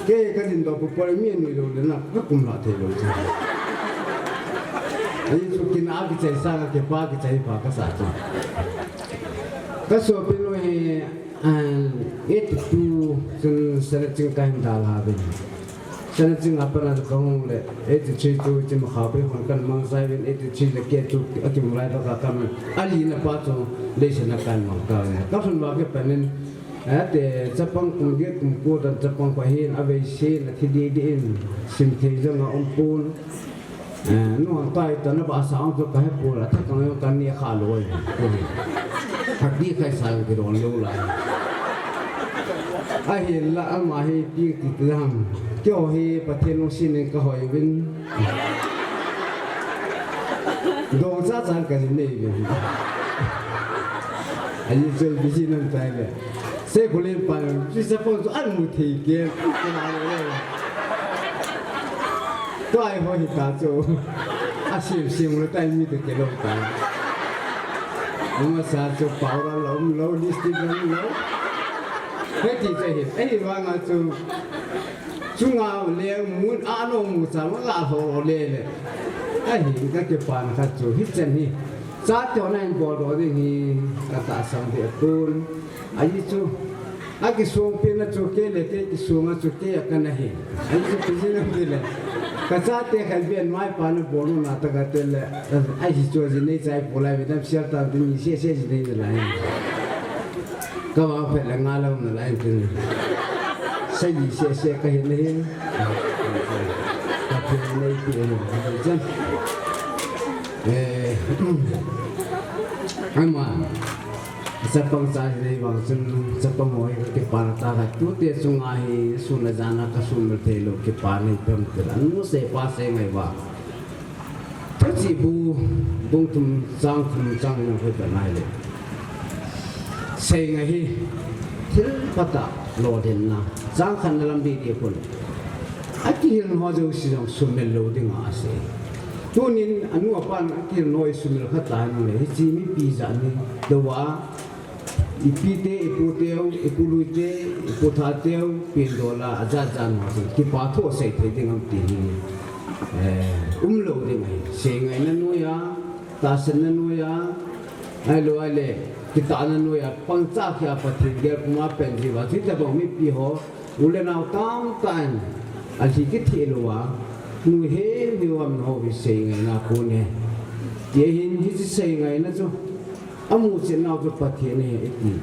cái đình đó của bọn mình nuôi rồi là nó cũng là thế rồi ai sukin ag chai sa ke pa ke chai pa ka sa cha ka so pelo he et tu sun sara ching kai dal ha be sara ching apara ka hong le et chi tu chi ma kha be hon kan mang sai ben et chi le ke tu akim lai ka kam ali na pa tu le sha na kan ma ka sun ba ke panen แต่จะปังกุมเดียกุมกูดันจะปังไปเห็นเอาไปเสียนที่ดีดินสิ่งที่จะงาอมปูนนู่นใต้ตอนนั้นภาษาอังกฤษก็ให้ปูละถ้าต้องการเนี่ยขาลอยหักดีใครสั่งก็โดนรู้เลยไอ้เห็นละอามาให้ปีติดลำเกี่ยวให้ประเทศนู้นสิเนี่ยก็หอยวินโดนซาจันกันนี่เองอันนี้จะพิจิตรใจเลยเสกคนเล่นไปที่จะพูดอันมุทีเกี่ยวกับอะไรเลยตัวไอ้พอหิตาโจอาชีพสิ่งเราแต่มีแต่เกี่ยวกับ Mama satu power low listing low. Heti cahit. Wang tu cunga leh mun anu musam ngaho leh. Kita kepan kacau hitan ni. Saat orang yang bodoh ni kata sampai pun. Ayi tu. Aki suang pina cukai leke ki suang cukai akan nahi. Ayi tu pijin ambil. Kasate kalbian mai panu bolu nata katel. Ayi tu jenis saya pulai betam siapa tahu ni sia jenis lain. Kau apa lengalau lain tu. Saya sia kahin ni. Tapi ni pun macam. Ama. Sepang sahaja bang sepang moi kepan takat tu dia sungai sunajana kasun bertelo kepan itu pemtelan nu sepa sengai ba. Tapi bung tum sang yang kita naik. Sengai til pata loden na sang kan dalam dia pun. Akhir hujung sidang sumel loading ase. Tunin anu apa akhir noi sumel kata ni hiji pizza ni doa. Ipite, iputeu, ipulute, iputateu, pindola, ajajan macam. Kipatho saya dengan tini. Umlo dengan. Sengai nanuya, tasan nanuya, alu ale, kita nanuya. Pangcak ya patri dia kuma penjiwa. Kita bami piho, ulen autam tan. Alhikit hiluwa, nuhe diwam novi sengai nakune. Dia hindi sengai na tu. Amu chin nau tu pathe ne iti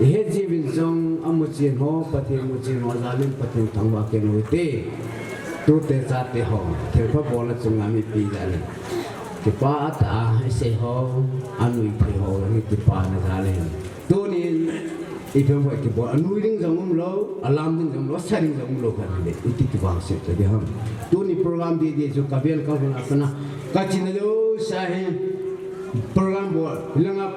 he jibin jong amu chin ho pathe mu chin ho zalim pathe thangwa ke no te tu te cha te ho the pha bola chunga mi pi da ne ke pa ta se ho anui the ho ni ti pa na da le tu ni i thong ho ke bo anui ding jong lo alam ding jong lo saring jong lo ka ne iti ti bang se te ham tu ni program di ju ka bian ka na sana ka chin lo sahe program bol hilangap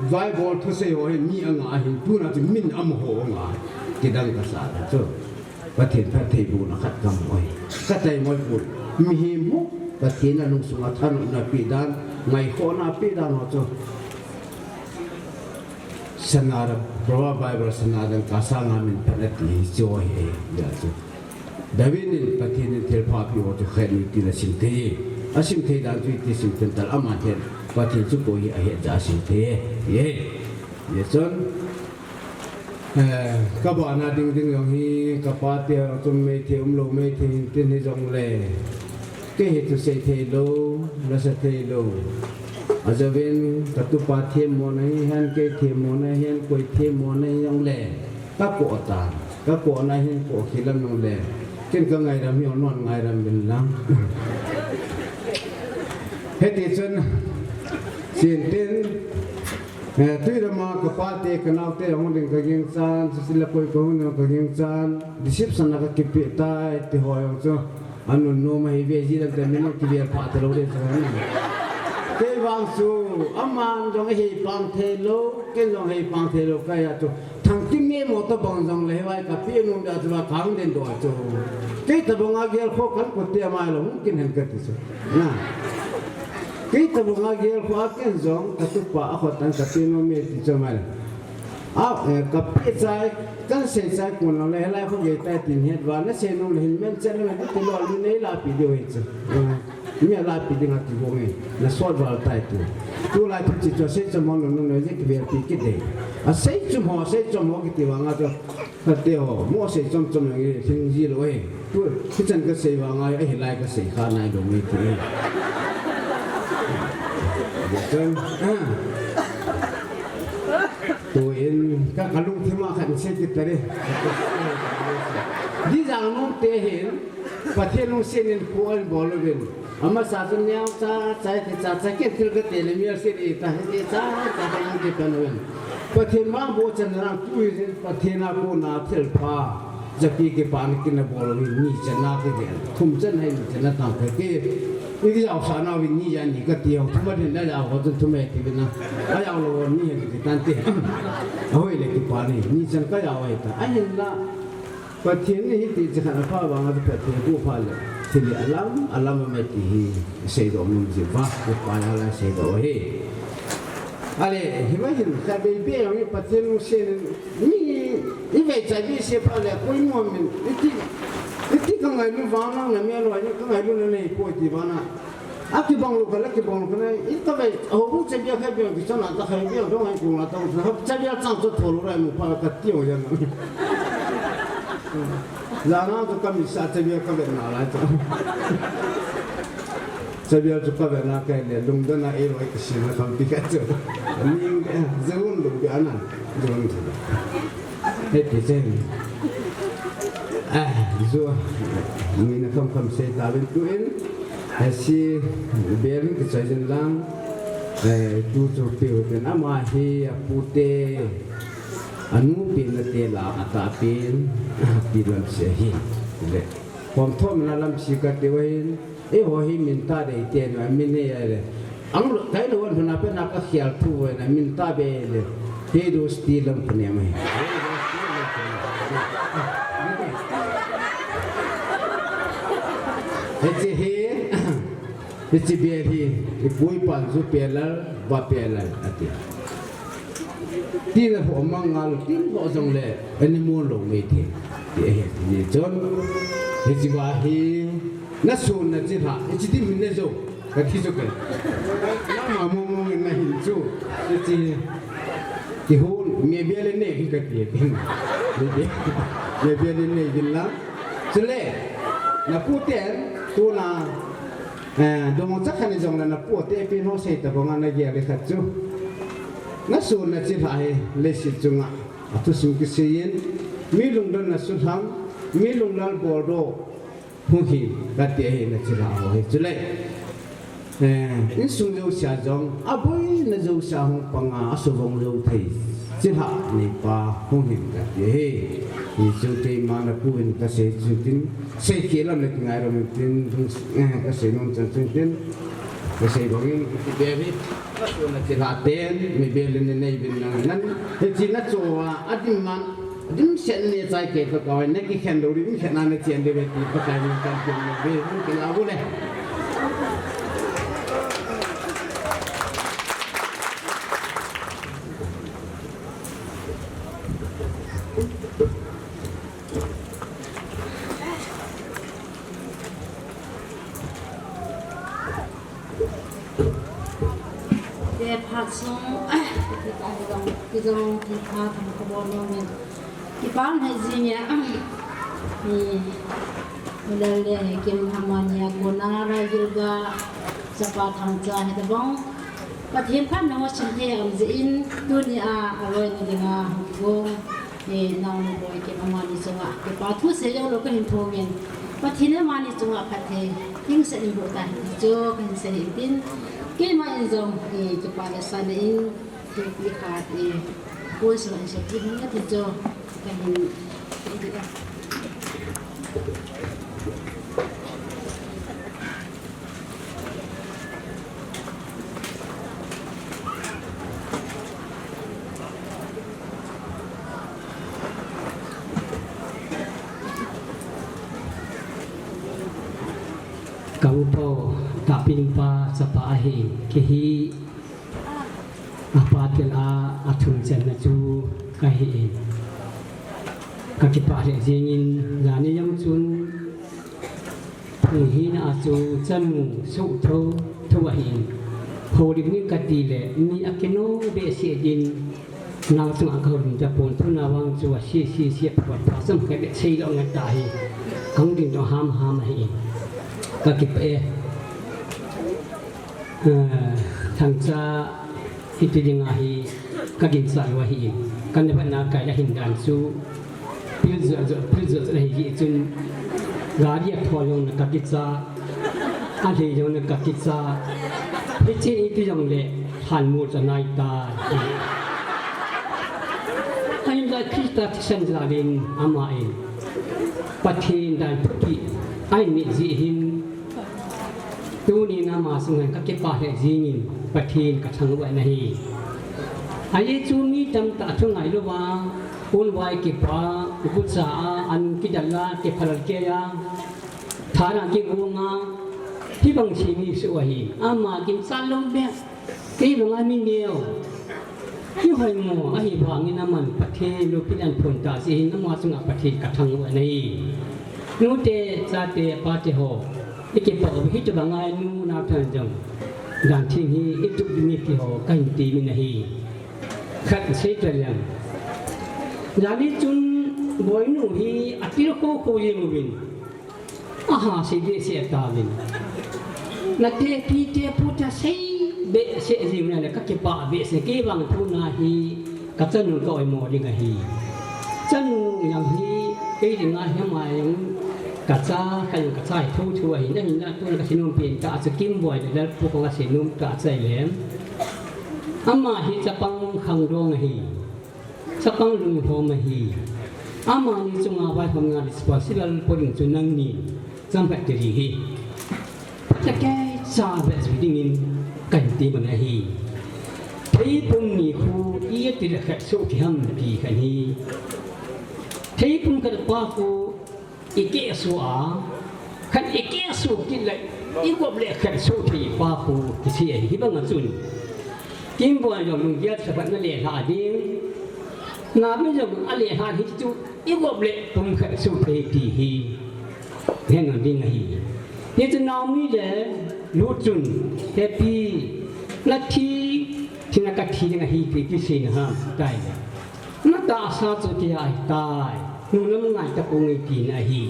vai bol those ho mi anga hin tuna tu min am ho nga kidang ka sa so pathin pathe bu na khat kam oi katai moi bu mi him mu pathin anung sunga than na pidan ngai kho na pidan ho so sanara proba bible sanara ka sa nga min panati jo he ya so davin pathin tel pha pi ho to khen ti na sim te asim te dan tu ti sim tental amaten Pathin tu koi ayat jasing te, ye son. Kabana ding yang hi kapatia tu mete umlo mete tin hi jong le. Ke hitu se te lo, rasa te lo. Ajaben katu pathin mo nai han ke the mo nai han koi the mo nai jong le. Kapo ta, kapo nai han ko khilam jong le. Ken ka ngai ram hi non ngai ram bin lang. Heti son Sin tin, tuy là mà cái part cái nào thế ông định cái kinh san, xin là coi cái ông cái kinh san, description là cái kịp tai thì hỏi ông cho anh nó mà về gì là cái mình cái việc part lâu đấy sao này, cái vang su, aman trong cái bang thế lâu, cái trong cái bang thế lâu cái à cho thằng kinh nghiệm một tập bang trong lấy vai cái phía nông đã cho kháng đến đó cho, cái tập bang cái khó khăn của tiệm ai là mungkin hơn cái gì, na. Kita mengajar kuatkan zong katupa akhwatan katino me tijamal. Kapit saya kan saya kun oleh lai ko geta tin het wa na se no le men chen me ti lo lu nei la pi dio it. Ni la pi ding ati bonge na so dal tai tu la tu chi cho se chamo no no je ki ver pi ki de. A se chmo ki ti wa nga to ka te ho mo se chom nge sing ji lo e. Tu ki chen ka se wa nga ai lai ka se kha nai do me ti. Betul. Tuin, kak kalung thema khat kan se ki tare di jang nu te hin pathian nu senin pol bolovin ama sa sun nyao cha chai ti cha cha ke thil ga te le mi se ri ta he cha cha ka ke panoin pathian ma bo chan rang tu pathian a ko na thil pha japi ke pan kin na bolovin ni chana ke de thum chan hai ni chana ta keนี่ยาวสานาวิญญาณนี่ก็เดียวทุกวันนี้ได้ยาวเขาจนทุกเมื่อที่เป็นนะไอ้ยาวโลนี่เห็นที่ตั้งเตี้ยเอาไว้เลยที่ป่านี่นี่ฉันก็ยาวไว้แต่ไอ้เห็นละประเทศนี้ที่จะขนาดพ่อบางประเทศกูพาเลยที่นี่อัลลัมไม่ที่เสียดอกนุ่มจีฟ้ากูพาอะไรเสียดอกเฮ้อะไรเห็นไหมเห็นแต่เบี้ยอย่างนี้ประเทศนู้นเสียนี่เวชบี้เสียพาเลยคุยมั่วมันที่ข้างในรู้ว่านั่งเนี่ยมีอะไรเนี่ยข้างในรู้เนี่ยป่วยที่บ้านน่ะอาที่บางลูกเขาเล็กที่บางลูกเนี่ยอีกตัวไปโอ้โหจะเบี้ยแค่เบี้ยที่ฉันน่ะจะให้เบี้ยต้องให้กูน่ะต้องจะเบี้ยจังจะทอรู้อะไรมึงพากัดที่หัวยังลานาตัวก็มีสัตว์จะเบี้ยก็เป็นอะไรจะเบี้ยจะก็เป็นอะไรเนี่ยลุงเดินน่ะเอวไอ้กษีน่ะทำที่แค่เจอนี่จะวุ่นลุงเบี้ยนั่นจะวุ่นเฮ้ยที่เจ้zo mina kam se tabin tuin asi berin ke sajen lang tu tu piu ten ama hi apute anu pin te la ata pin pilam se hi le kom thom na lam si ka te wain e ho hi min ta de te na min ne le ang dai lo wan na pe na ka khial thu na min ta be le te do stilam pne mai Heci biar hi ipui panzu pelal ba pelal ati. Tina ho mangal tin ho jong le ani mo lo me thi. Ti ni jon heci wa hi na sun na ji ha heci ti min ne zo ka thi zo ka. Na ma mo na hi zo heci ti ho me biar ne hi ka ti. Me biar ne gi la. Sele na puten tu na dong chắc khăn dòng là nạp bùa tê pin họ xây tập bằng anh kia để khát chú nó xuân là chỉ phải lấy xịt chung à tôi xin cái gì mi lùng đơn là xuân thắng mi lùng là bò đô hung hỉ là tiền là chỉ là hồi chú lệ những xuân dâu xả dòng à bơi là dâu xả hung bằng à số vòng dâu thì chỉ hạ này ba hung hỉ là tiền thì chú tây mà là phụ huynh ta sẽ chú tin xây kia làm được ngày rồi mình tin ta sẽ nông dân tin ta sẽ có cái bé biết là chỉ là tiền mình bé lên này bênนั้นthì chỉ là cho anh đi mà đi xem này trái cây có cái này cái khen đồ đi khen anh này tiền để về thì có cái mình cần tiền về cái là vô này cái dòng thì pha thằng có bao nhiêu mình cái bán hay gì nhỉ thì đây là kim hamanya gonara yoga sapa thangcha hay bang và thêm phát nó sinh thế ở diện dunia rồi này là gồm thì nào rồi kim hamani sunga cái bán thuốc sẽ cho nó cái hình thù mình và thêm nó mani sunga phát thế những sẽ đi bộ tại cho cái sẽ đi tin cái mà anh dùng thì cái bán là sao để cái hạt thì cô sẽ làm sẽ biết hết thì cho cái hình cái gì kamu po taping pa sa paahi kihi apatil a athung chen na chu kahi kakipa re jingin gani yang chun hi na chu chan su tho thwa hi hodi ni katile ni akeno be se din na chu akharin japon thuna wang chu si pat pa sam ke be sei lo ngata hi ang din to ham hi kakipa Thangcha iti dingahi kagin salwahi กันในพัฒนาการและหินดานสู้พิจารณาให้จนกาเดียทอยงนักกิจจาอันที่ยงนักกิจจาพิจิตรที่ยงเล่หันมูจะนายตาให้ได้คริสต์ที่เซนจารินอามาเองประเทศด้านพุทธิไอ้มิจิหินตัวนี้นามาสังเกตกับเก็บป่าเหจีนินประเทศกับทางวันนี้ไอ้จูนี้จำตาช่วงไหนรู้ว่าอุลไว้เก็บป่ากุศลอันกิจละเก็บพลังเกียร์ฐานะกิจวงาที่บางทีมีสวยอามากินซาลงเบี้ยที่บางอันมีเดียวที่หอยหมูไอ้บางนี่น้ำมันประเทศลูกพิจารณาผลตาสิน้ำมาสังประเทศกับทางวันนี้นู้เตซาเตปาเตโฮอีกเก็บป่าไปที่จะบางไงนู้นับทันจังด่านที่นี้อีกจุดนี้ที่โฮกันตีมินาฮีขัดเสียใจยังยาดิจุนบอยนูฮีอัติโลโคโคยิมุบินอาหาสิเดเสียตาบินนักเตะพีเตะพูดจะเสียเบะเสียจิมเนี่ยก็เก็บป่าเบะเสียเก็บบังทุนาฮีกับจันนุก็ไอโมดิงฮีจันยังฮีเกี่ยงานยังไงยังกัดซาใครยังกัดซาทุ่งช่วยนั่นนั่นตัวนักสินุมเปลี่ยนกัดสกิมบ่อยแล้วพวกนักสินุมกัดใส่เหลี่ยมอามาฮีจะปังขังดวงฮีจะปังลุงโฮมฮีอามานี่จงเอาไว้ทำงาน responsible พอดีจนนั่งนี่จำเป็นจะดีฮีจะแก้ซาแบบสุดยิ่งกันตีมันฮีที่ปุ่มนี่คูอีติดแค่สุขหัมดีกันฮีที่ปุ่มกระป๋าคูอีเกสัวขันอีเกสุกินเลยอีกว่าเล็กแค่สุที่ป๋าคูที่เสียที่บังอาจุนกินบ่อยจนลุงยัดสะบัดนั่นเลยหาดิ้งนาไม่จงอะไรหาที่จุอีกว่าเล็กปุ่มแค่สุที่ดีฮีเห็นกันดิ้งฮีนี่จะน้องมีเด้รู้จุนเฮปีนาทีที่นักทีนักฮีที่สิ่งห้ามได้นักตาสาจุที่ไอ้ตายนู่นนั่งไงตะกุงไอ้ที่นาฮี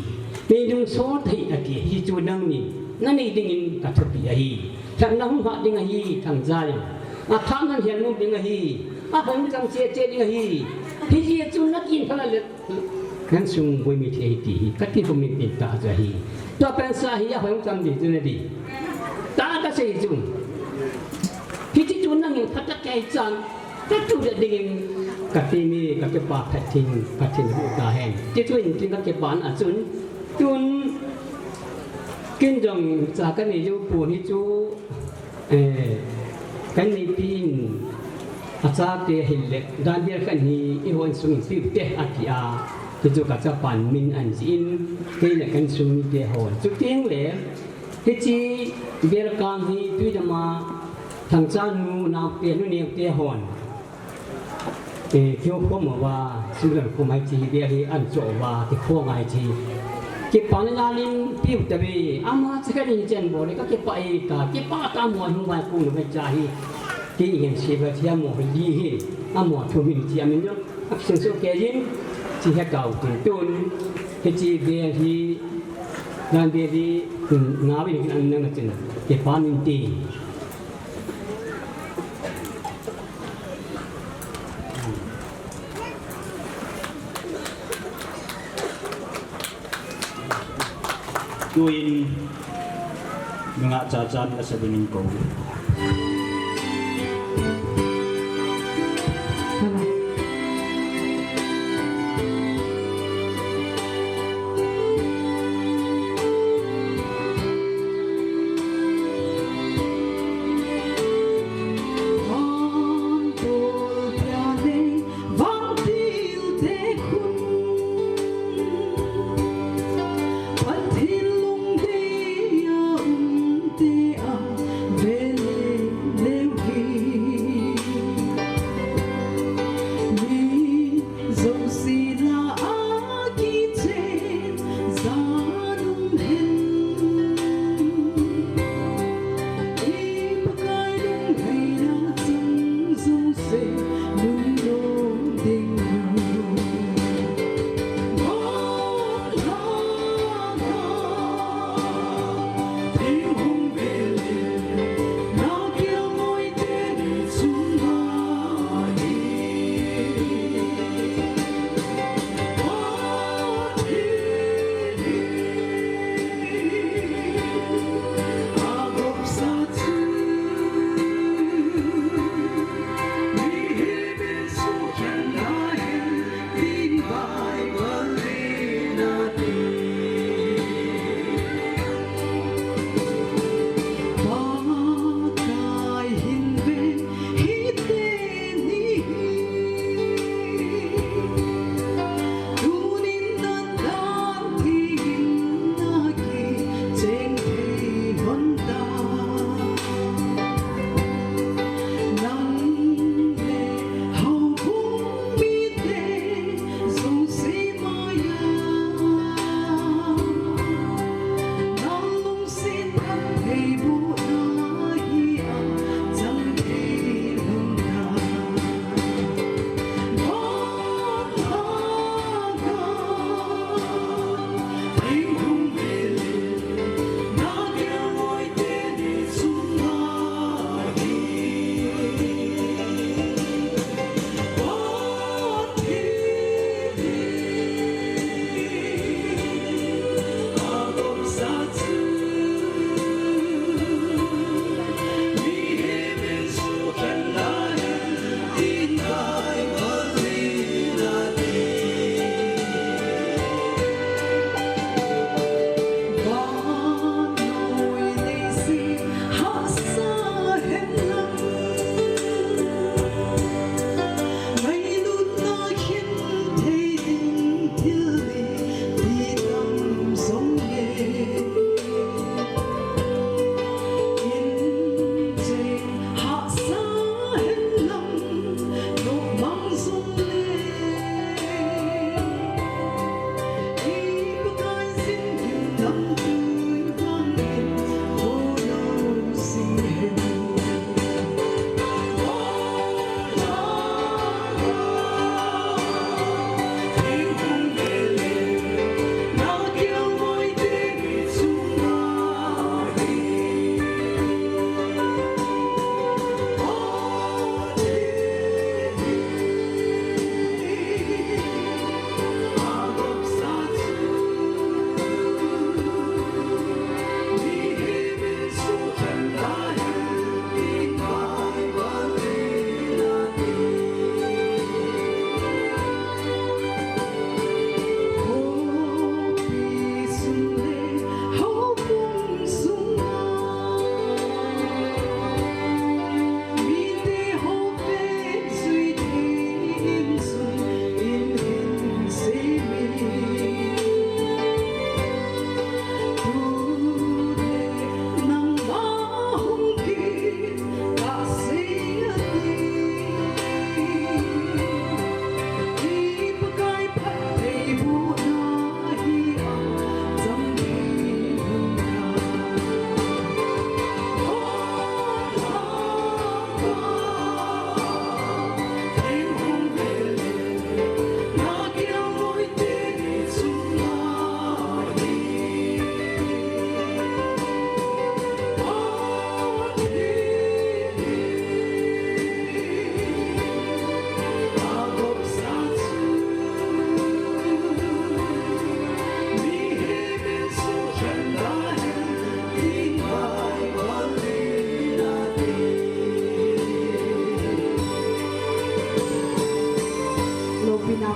นี่ดึงโซ่ที่นาทีที่จูนังนี่นั่นนี่ดึงกัทปีไอ้ฮีฉันนั่งหัดดึงไอ้ฮีทางใจทางนั้นเห็นนู่นดึงไอ้ฮีผมไม่ต้องเสียใจดึงไอ้ฮีที่เสียจูนักกินพลังเล็กนั่นสุ่มบุยมีที่ไอ้ที่กัดที่ผมมีเป็นตาใจฮีตัวเป็นสาเหตุผมจำดีจุนดีตาก็เสียจุนที่จุนนั่งอยู่พัฒนาการจังก็จุดเด่นกับที่มีกับเก็บปาพัดทิ้งหัวตาแห้งที่จุนจริงกับเก็บปานจุนกินจังจากกันนี่จูปูนี่จูกันนี่ปีนอาจารย์เตะหินเล็กด้านเดียวกันนี่อีวันสุ่มสิบเตะอาทิตย์ที่จูกับเจ้าปันมินอันจินที่เนี่ยกันสุ่มเตะหอนจุดเตียงเล่ที่จีเบลกางฮีตุยจะมาทางจ้านูนาเตียนูเนียเตียหอนเที่ยวพ่อหมอว่าสุดแล้วก็ไม่จีเดียรีอันโจว่าที่พ่อไงจีเก็บปานนาลินพิวตะบีอามาจะแค่ดินเจนบ่เลยก็เก็บไปกาเก็บป้าตามหัวหัวกูไม่ใจที่เห็นเสียบเทียมหัวดีฮีอาหมอทุ่มหินเทียมนี่เนาะอักษรโซเกยินที่ให้เก่าถึงต้นที่จีเบียรีด้านเดียรีงาวินอันนั้นจึงเก็บปานินตีตัวอินมงะจัดจันและสบินิงโก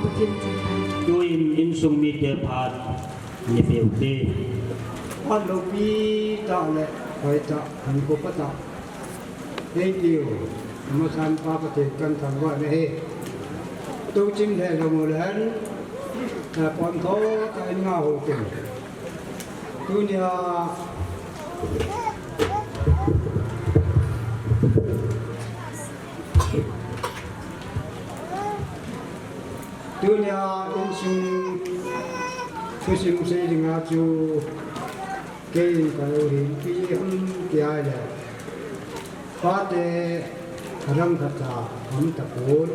ประเทศจีน ด้วยอินสุมิเตพาดมีเฟลเต อันลูปีตาเล่ไปตาอันกุปตาเฮ้ยดิวมาสันปาประเทศกันทางว่าเนี่ยตัวจริงแท้เราหมดแล้วแต่ปอนเขาแต่เงาเก่งตัวเนี่ยตัวเนี่ยอินซุงคือสิ่งเสียงอาจูเกี่ยวกับเรื่องที่हम क्या है पाते रंग कथा हम तकोर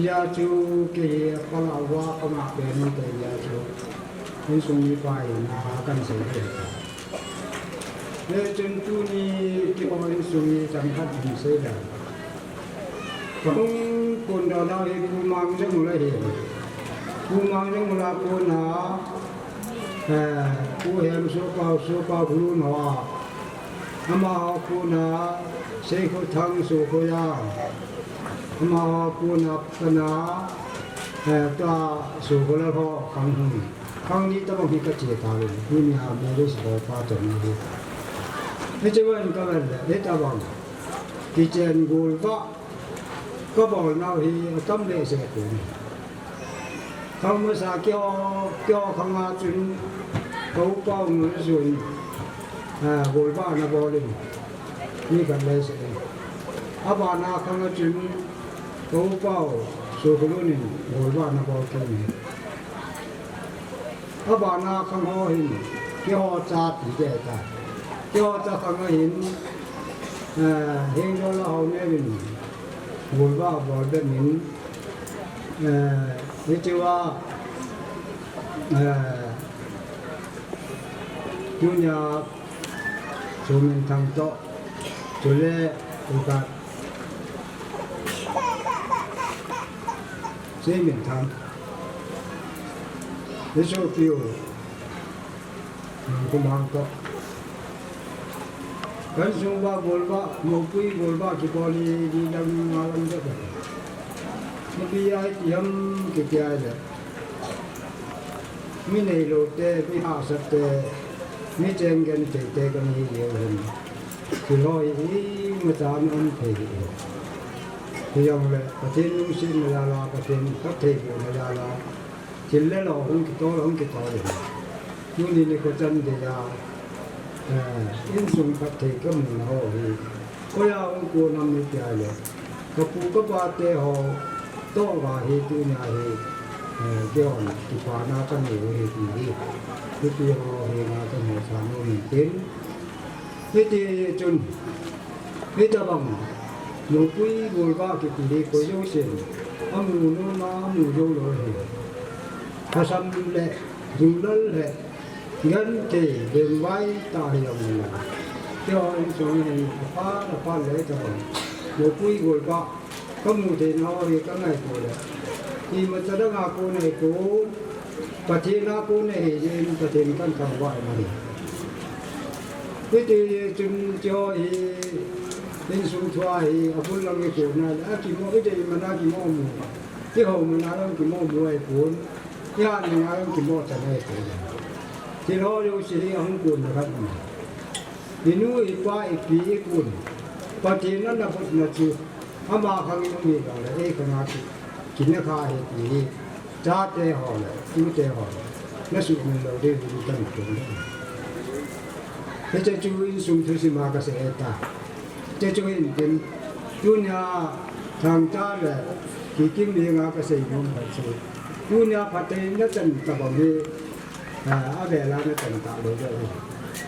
या जो के पलावा पमा पेन के या जो इन सुनी पाए नाกันเสียเลยจนตัวนี้ที่เอาอินซุนีจำพัดดีเสียแล้วของคนเราได้ผู้มังจะมุลเห็นผู้มังจะมุลผู้นาผู้เห็นสุภาผู้นาอามาผู้นาเสกทังสุขยาอามาผู้นาปนาตัวสุขแล้วก็ขังหุ่นขังนี้ต้องมีกระเจี๊ยบตาเลยนี่มีอาไม่รู้สึกว่าตัวนี้ไม่ใช่ว่าก็เป็นเด็กตาบังที่เจนกูก็บอกเราที่ต้องเลี้ยงเสกคนเขาเมื่อสาเกี่ยวข้างมาจนเขาเป้าหนุนส่วนกูบ้านบอลินนี่กันเลยเสกอาบานาข้างมาจนเขาเป้าสุขลุ่นกูบ้านบอลินอาบานาข้างหัวหินเกี่ยวจัดที่เจ้าเกี่ยวจัดข้างหินเฮงโดนเราเนี่ยเป็นบุญว่าบ่ได้มินนี่ชื่อว่าดุนยาสุมินทังโตจุเลอุกัดเซมินทังนี่ชื่อคิวกุมารโตกันสุวาบุลวาโมกุยบุลวากิปอลีดีดังมาลันเด็กนี่พี่ไอ้ที่हम किती आहे मी नाही लोटे मी हा सकते मी चेंगन तेกันนี่เดียวเลยคือรอยมาตามอันเทที่ยังเลยประเทศนู้นสิมาลาประเทศก็เทอยู่มาลาที่เล่นเราหุ่นกี่ตัวเลยนู่นนี่ก็จันเดียอินสุงพัดเทก็มึงเอาก็ยาวกูนำมิตรเลยก็ปูก็บาดเจ็บหัวโตว่าเหตุเนี่ยเกี่ยวกับที่ผ่านมาตั้งอยู่เหตุนี้ที่ที่เราเห็นมาตั้งหัวสามโมงเย็นนี่ที่จนนี่จะบังหนูปุ้ยบัวบ้ากิติก็ยุ่งเสียอามูนู้มามูยุ่งเลยภาษาเล่ดูนั่นแหละเงินเก็บเดินไว้ตายอย่างนี้เจ้าอินทรีย์ฟ้าเลยจะบอกหนูปุ้ยบัวบ้าก็มูเทนเอาเรื่องกันไหนกูเลยที่มันจะได้งากูในกูประเทศนากูในเย็นประเทศกันทำไหวมาดิวิธีจุนจอยอินสุทวายอาบุลลังเกี่ยวนั่นอากิโมวิธีมันอากิโมมูที่เขามันอาลังกิโมมูไอ้ปูนที่อันนี้อาลังกิโมจะได้ปูนที่เราอยู่สิ่งของปูนนะครับที่นู้อีป้าอีปีอีปูนประเทศนั้นนะพุทธนะจูอามาขังยิ่งมีอะไรเอกนาทีกินข้าวเหตุนี้จัดเตะหอเลยจูเตะหอนั่นสุดมันเราได้ดูกันตรงนี้แต่จะจูอินสุนทรีมาเกษตรจะจูอินเป็นดุนยาทางจ้าเลยที่กินเลี้ยงเกษตรน้องแบบนี้ดุนยาพัฒน์นั่นจันตะบังนี้อาเวลานั่นจันตะเลยด้วย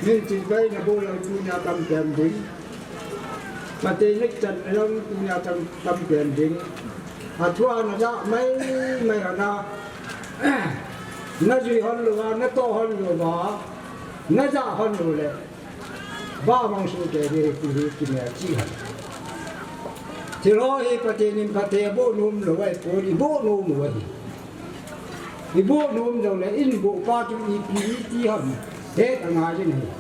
นี่จริงไปนะโบราณดุนยาทำแกมดิ้งประเทศนี้จันเราดุนยาทำแกมดิ้งอาชัวนะจ๊ะไม่กันนะน่าจะฮันลูกน่าโตฮันลูกน่าจะฮันลูกเลยบ้ามังสุเกลีคือกินอะไรจีฮันที่เราเห็นประเทศนี้ประเทศโบนุ่มเลยไอ้โบนี่โบนุ่มเลยอีโบนุ่มจังเลยอินโบป้าจุอีพีจีฮันเฮ็ดอะไรจีนี่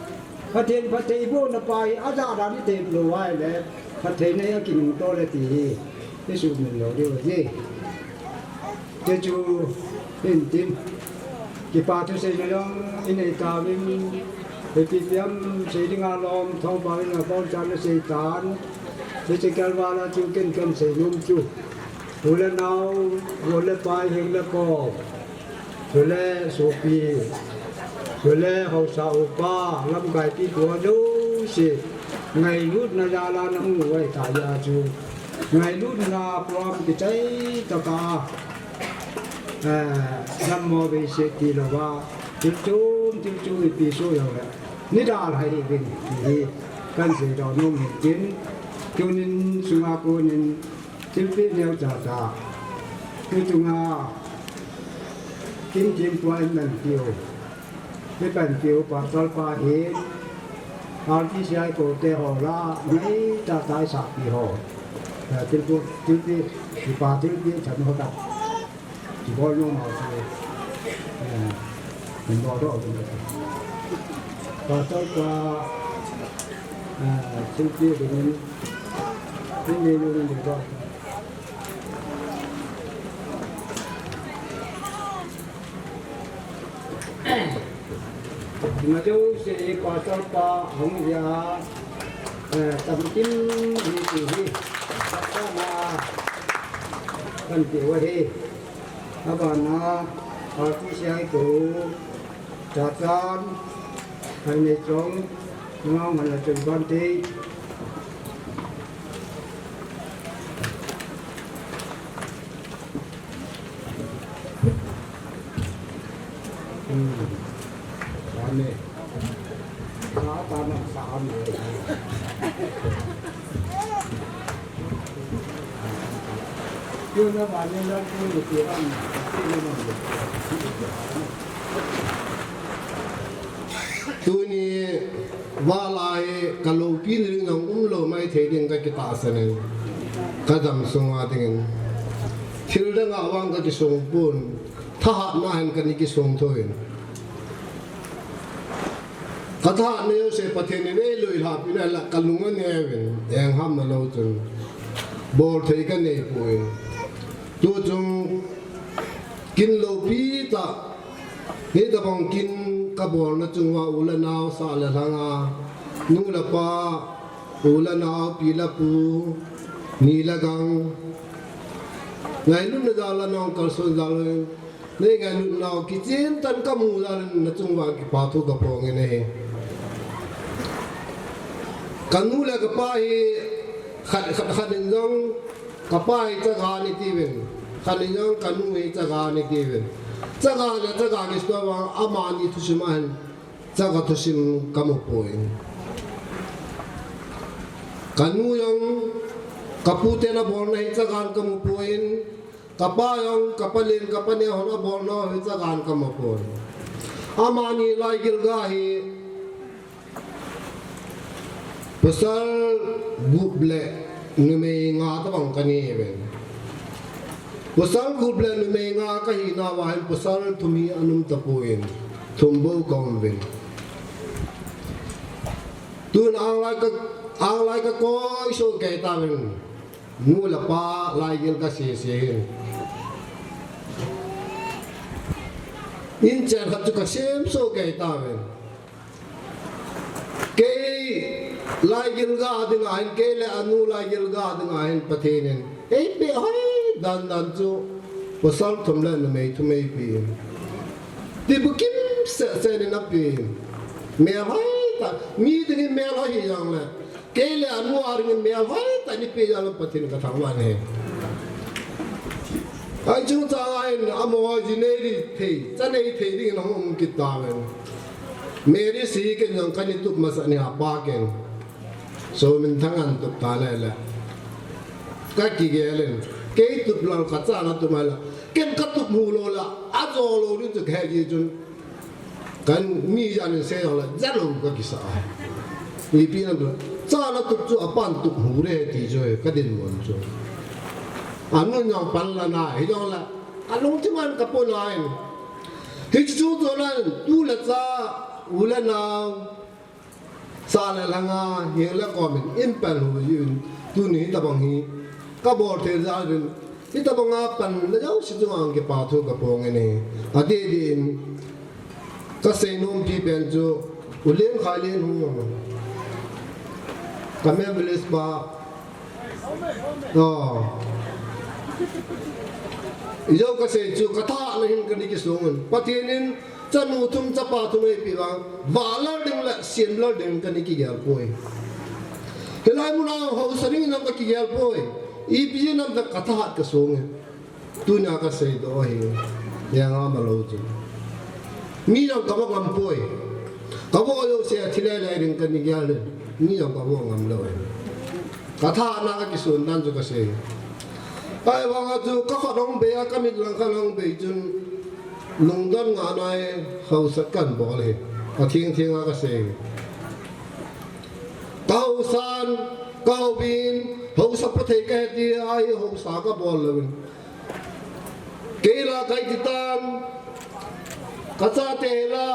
ประเทศโบน่ะไปอาจารย์นี่เต็มเลยไว้เลยประเทศนี้กินโตเลยทีที่สุดมันเราเรียกว่าจีอ để chú tin tin cái ba thứ gì nữa in này ta mình để tìm kiếm xây dựng alom thong bao nhiêu con cháu nó xây tán để chỉ cần vào là chú kinh cầm xây nhung chú rồi là nào rồi là bài hình là co rồi là số pi rồi là hậu sao ba làm cái pi của đâu xí ngày lúc nó ra là nó ngồi tại nhà chú ngày lúc nó prom cái trái tao ta năm mô bị sẽ đi là ba tiêu chú bị số rồi nít ra là hay đi thì cần gì đó nó mình tiến cho nên chúng ta có nên tiêu phí nhiều trả trả cái chúng ta kiếm qua mình tiêu cái bản tiêu把做把hếtเอาที่ใช้ก็เตะหัวละไม่จะตายสักทีหัวที่พวกที่ป่าที่ฉันเขาตัดที่บอลน้องมาสิเป็นบอลด้วยป่าตัวป่าที่ตรงนี้ที่มีอยู่นี่ก็mà chú sẽ qua cho qua không giờ tầm kim đi đi có mà cần tiểu đi các bạn nó ở cái xe cũ trả con hay này trống ngon mà là trường con đi này nó ta nó sao này chưa nó vào nên nó chưa được tiền ăn tôi ni va lại cả lô pin riêng ông lô mai thấy điện cái ta sẽ này cái dòng sông à tiếng thiếu đang awang cái sông bún thà nó hành cái sông thôiกระทะเนี่ยเสพประเทศนี้เลยหาพี่นั่นละกันลุงอันเนี่ยเป็นแองห้ามมาเราจนบอลเทกันเนี่ยป่วยตัวจงกินโลปีตานี่ตะบังกินกระบอกนะจงว่าอุลนาวสาละทางานูละปาอุลนาวปีละปูนีละกังไงลุ่นดาละน้องกัลสุดาเลยนี่ไงลุ่นนาวกิจินตันกมูดานะจงว่ากิปาทุกระปองเนี่ยkanu le kapai khanin jong kapai chaga ni tiwen khanin jong kanu e chaga ni tiwen chaga ni stawa amani thusiman chaga thusim kamupoin kanu yong kapute na borna hi chagan kamupoin kapayong kapalin kapane hona borna hi chagan kamupoin amani lai gilga hi pasal guble nume nga tabang kani ben pasal guble nume nga kahina wahan pasal tumi anum tapuin thumbo kong ben tun ang lai ka koi so ke ta ben nu la pa lai gel ka se in cher khat ka sem so ke ta ben ke lai gilga adinga hin kele anu lai gilga adinga hin pathenen ei be hoi dan chu pasal thumla na mei thumei pi ti bukim se ne na pi me hoi ta mi ding me hoi yang la kele anu aring me hoi ta ni pe yang pathin ka thangwan he ai chu ta ai amo jineri thei chanei thei ding na hum kitawen मेरी सी के जंकनी तुप मसने आपा के सो मिन थंगन तुप ताले ले का की गेलेन के तुप लल खचा ना तुमला केन का तुप मुलो ला आजो लो रि तु खे जी जुन kan mi jan se la jalo ka kisa ni pi na do cha la tup chu apan tup hu re ti jo ka din mon jo anu nyang pan la na hi jong la alung ti man ka po nain hi chu zo la tu la cha ulana sala langa hela komen impal hu yun tu ni ta bang hi ka bor the za rin kita mengapan lejau situ ang kepatu kapong ini adi din kasenum pi benjo ulen khalin hu kami belis ba oh ijau kasenju kata lain kani kisungun patinin chanu tum chapa tumai piwang wala ding la sienla ding kani ki gyal poi helai muna ho saring nam ki gyal poi ipi nam da kata hat ka songe tunya ka sei do hi ya nga malo chu mi nam ka ba ngam poi ka bo yo se thile lai ding kani gyal mi nam ka bo ngam lo kata na ka ki sun nan ju ka sei ai wanga chu ka khodong be ka mi lang ka lang be chun lungdan nga nai hau sakan bo le a thing thing a ka se kau san kau bin hau sa pathe ka ti ai hau sa ka bol le ke la kai titan ka cha te la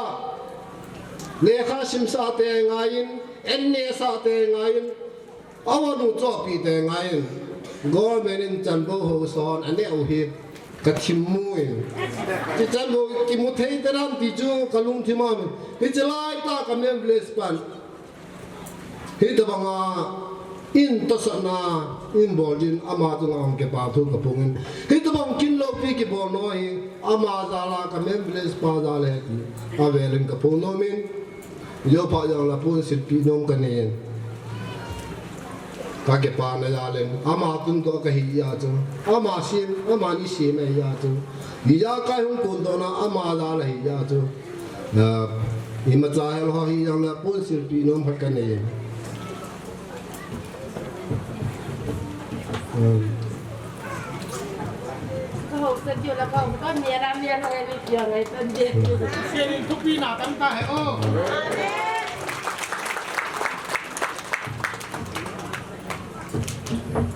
le kha sim sa te ngain en ne sa te ngain awanu cho pi te ngain government in chanbo ho son ane au hi kathimui ti chanbo ki mu thei taram ti chu kalung thimam hi chalai ta kamem bless pan hi ta banga in to sana in bolin ama tu ngam ke pa thu kapungin hi ta bang kin lo pi ki bo no hi ama dala kamem bless pa dale ti avelin kapung no min yo pa yang la pun sit pi nom kanen kage pa na yalen ama tun to ka hi ya chu ama sim ama ni sim me ya chu li ya kai hung kun to na ama da la hi ya chu na i ma cha hel ho hi yang la pun sil pi nom ha ka ne Kau sedio la kau kan mera le video ngai tan je. Sering tu pi na tan ta hai oh.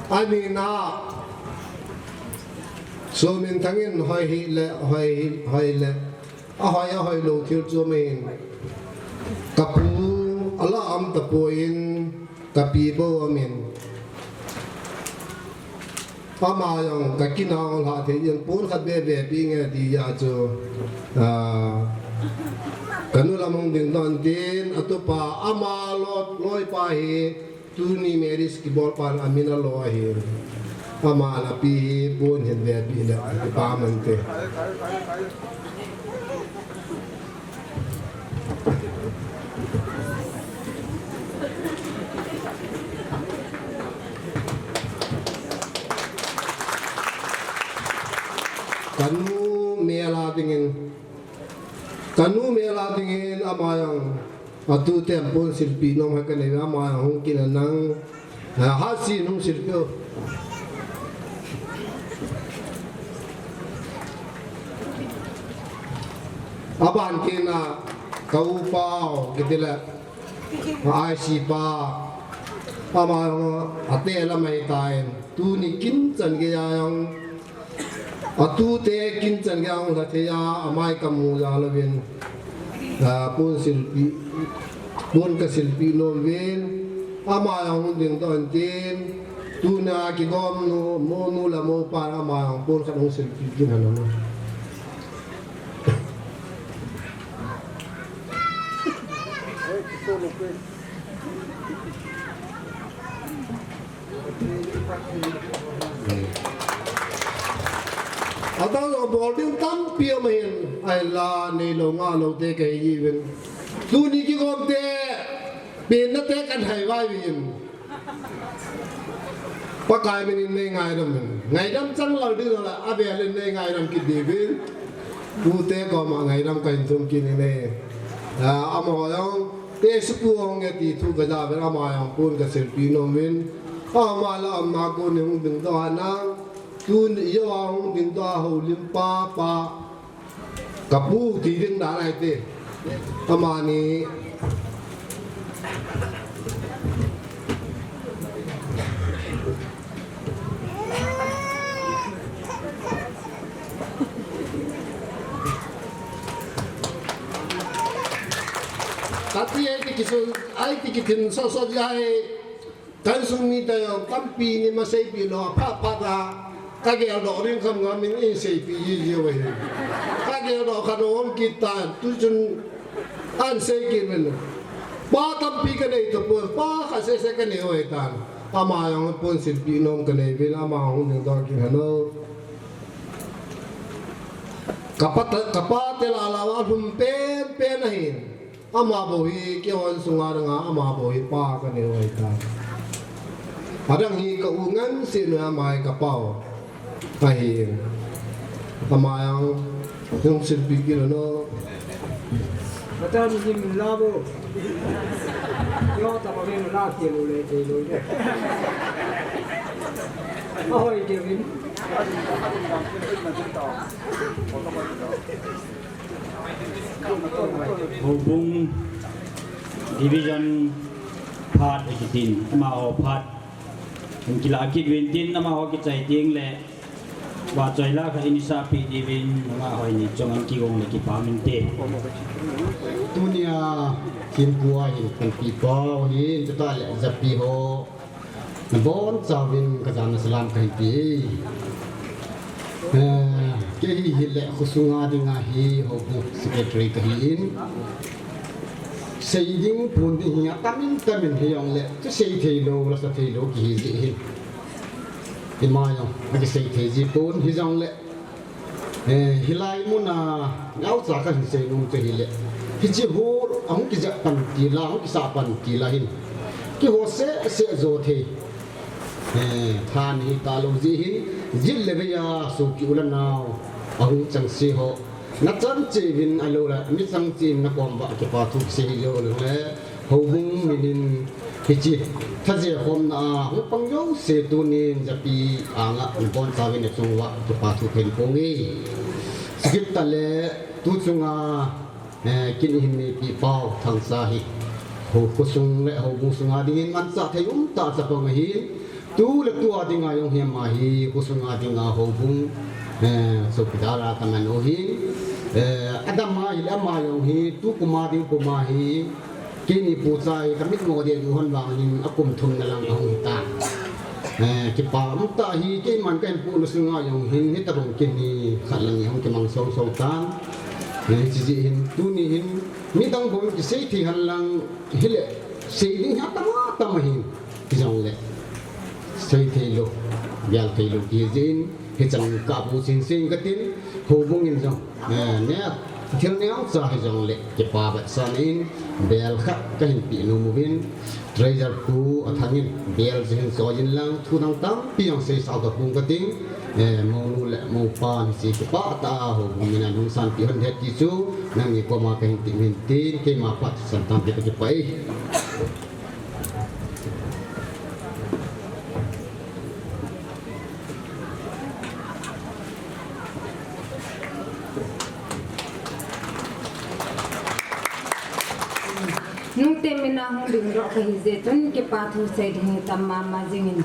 Ani na so min thangin hoi hi le hoi le a hoi lo thil chu min kapu ala am ta poin kapi bo min pama yang kakinang la the yang pun khat be be pi nge di ya chu kanu lamong ding don din atupa ama lot loi pa hi tuni meris ki bol pan amina lo hi ama la pi bon hen be pi la pa man te kanu mela dingin ama yang atu tempon silpi nom ha kan ama yang hong kinanang ha si nong silpio aban kina kau pao gitila ai si pa ama ate la mai tain tu ni kin chan ge yang atu te kin chan ge ang la the ya amai kamu ya lovin pun silpi pun ka silpi nom ven ama yang ding ton tin tu na ki gom no mo nu la mo pa ama yang pun ka dong silpi kin ano no atau lo boarding tam pia main ai la nei lo nga lo te ke yin tu ni ki gom te bin na te kan hai vai win pa kai min nei ngai dam ngai dam chang lo di la a be le nei ngai dam ki de bin tu te ko ma ngai dam kan thum ki ne a mo yang te su pu ong ge ti thu ga da be a ma yang pun ga sel pi no min a ma la ma ko ne hung ding do na tun iyo ang ding da ho lim pa kapu ti ding da lai te amani tapi ai ti kitin so jai kan sumi ta yo kampi ni masai pi lo pa da cái gheo đó riêng không ngắm mình in xây pi gì vậy cái gheo đó khăn ôm kita tu chun an xây kia mình ba tâm pi cái này tập buồn ba khá xây cái này vậy tan ama yang pun xin pi nom cái này vì ama hùng những đó kia nó kapat la hum pen này ama bohi kêu anh sunga nga ama bohi pa cái này vậy tan Padang hi keungan sinu amai kapau kahin amayang yung silpikir no Kata ni min labo yo ta pa min la ti lo le te lo ye Ahoy Kevin Hubung division part ekitin ama part kila akit wintin nama ho ki chai ting le wa chai la kha inisa pi divin nama hoi ni chong an ki gong le ki pa min te dunia hin kuai kan pi po hi ta le zapi ho bon zawin ka jan salam kai pi ke hi le khusunga dinga hi ho bu secretary ka hin xây dựng phun thì hiện tamin hi ông lệ chứ xây thì lô là sao thì lô kỳ gì hin in mai không cái xây thì gì phun hi ông lệ hi lai muốn à ngáo giả cái xây nông cho hi lệ hi chỉ hồ ông cái giặc pan kỳ la ông cái sa pan kỳ la hin cái hồ sẽ rồi thì than hi ta lô gì hin zil lệ bây giờ số kiu lần nào ông chẳng si ho na chan che vin alo la mi sang chin na kom ba ke pa thu se lo le ho bung minin hi chi tha je khom na hu pang yo se tu ni ja pi anga bon sa vin chung wa ke pa thu pen ko ngi skip ta le tu chunga kin hin ni pi pau thang sa hi ho ko sung le ho bung sunga ding man sa thai ta sa pa ma hi tu le tu a dinga yong hi ma hi ko sunga dinga ho bung so pidara taman ohin adama ilama yong hi tu kuma ding kuma hi kini puchai kamit ngo de du hon wang nin akum thum na lang hong ta ki pa mu ta hi ke man kan pu lu sunga yong hin hi ta bong kini khalang hong ke mang so so tan chi ji hin tu ni hin mi dang bom ki sei thi han lang hile sei ding ha ta ma hin ki jong le sei thi lo yal thi lo ki jin hi chang ka bu sin sin ka tin ho bung in jong ne thiếu néo cho hay dòng lệ cái pa bạch san in bel khắc cái hình bị nô movin treasure pu ở thang in bel hình so in lang thu nang tam piang sei sao ka pung ka ting mong nu lệ mong pa ni si cái pa ta ho bung ina nung san pi han het ki chu nang ni ko ma ka hin tin tin ke ma pat san tam pi ka pai nung temina hung ding ro ka hizetun ke pathu sai ding tamma ma jingin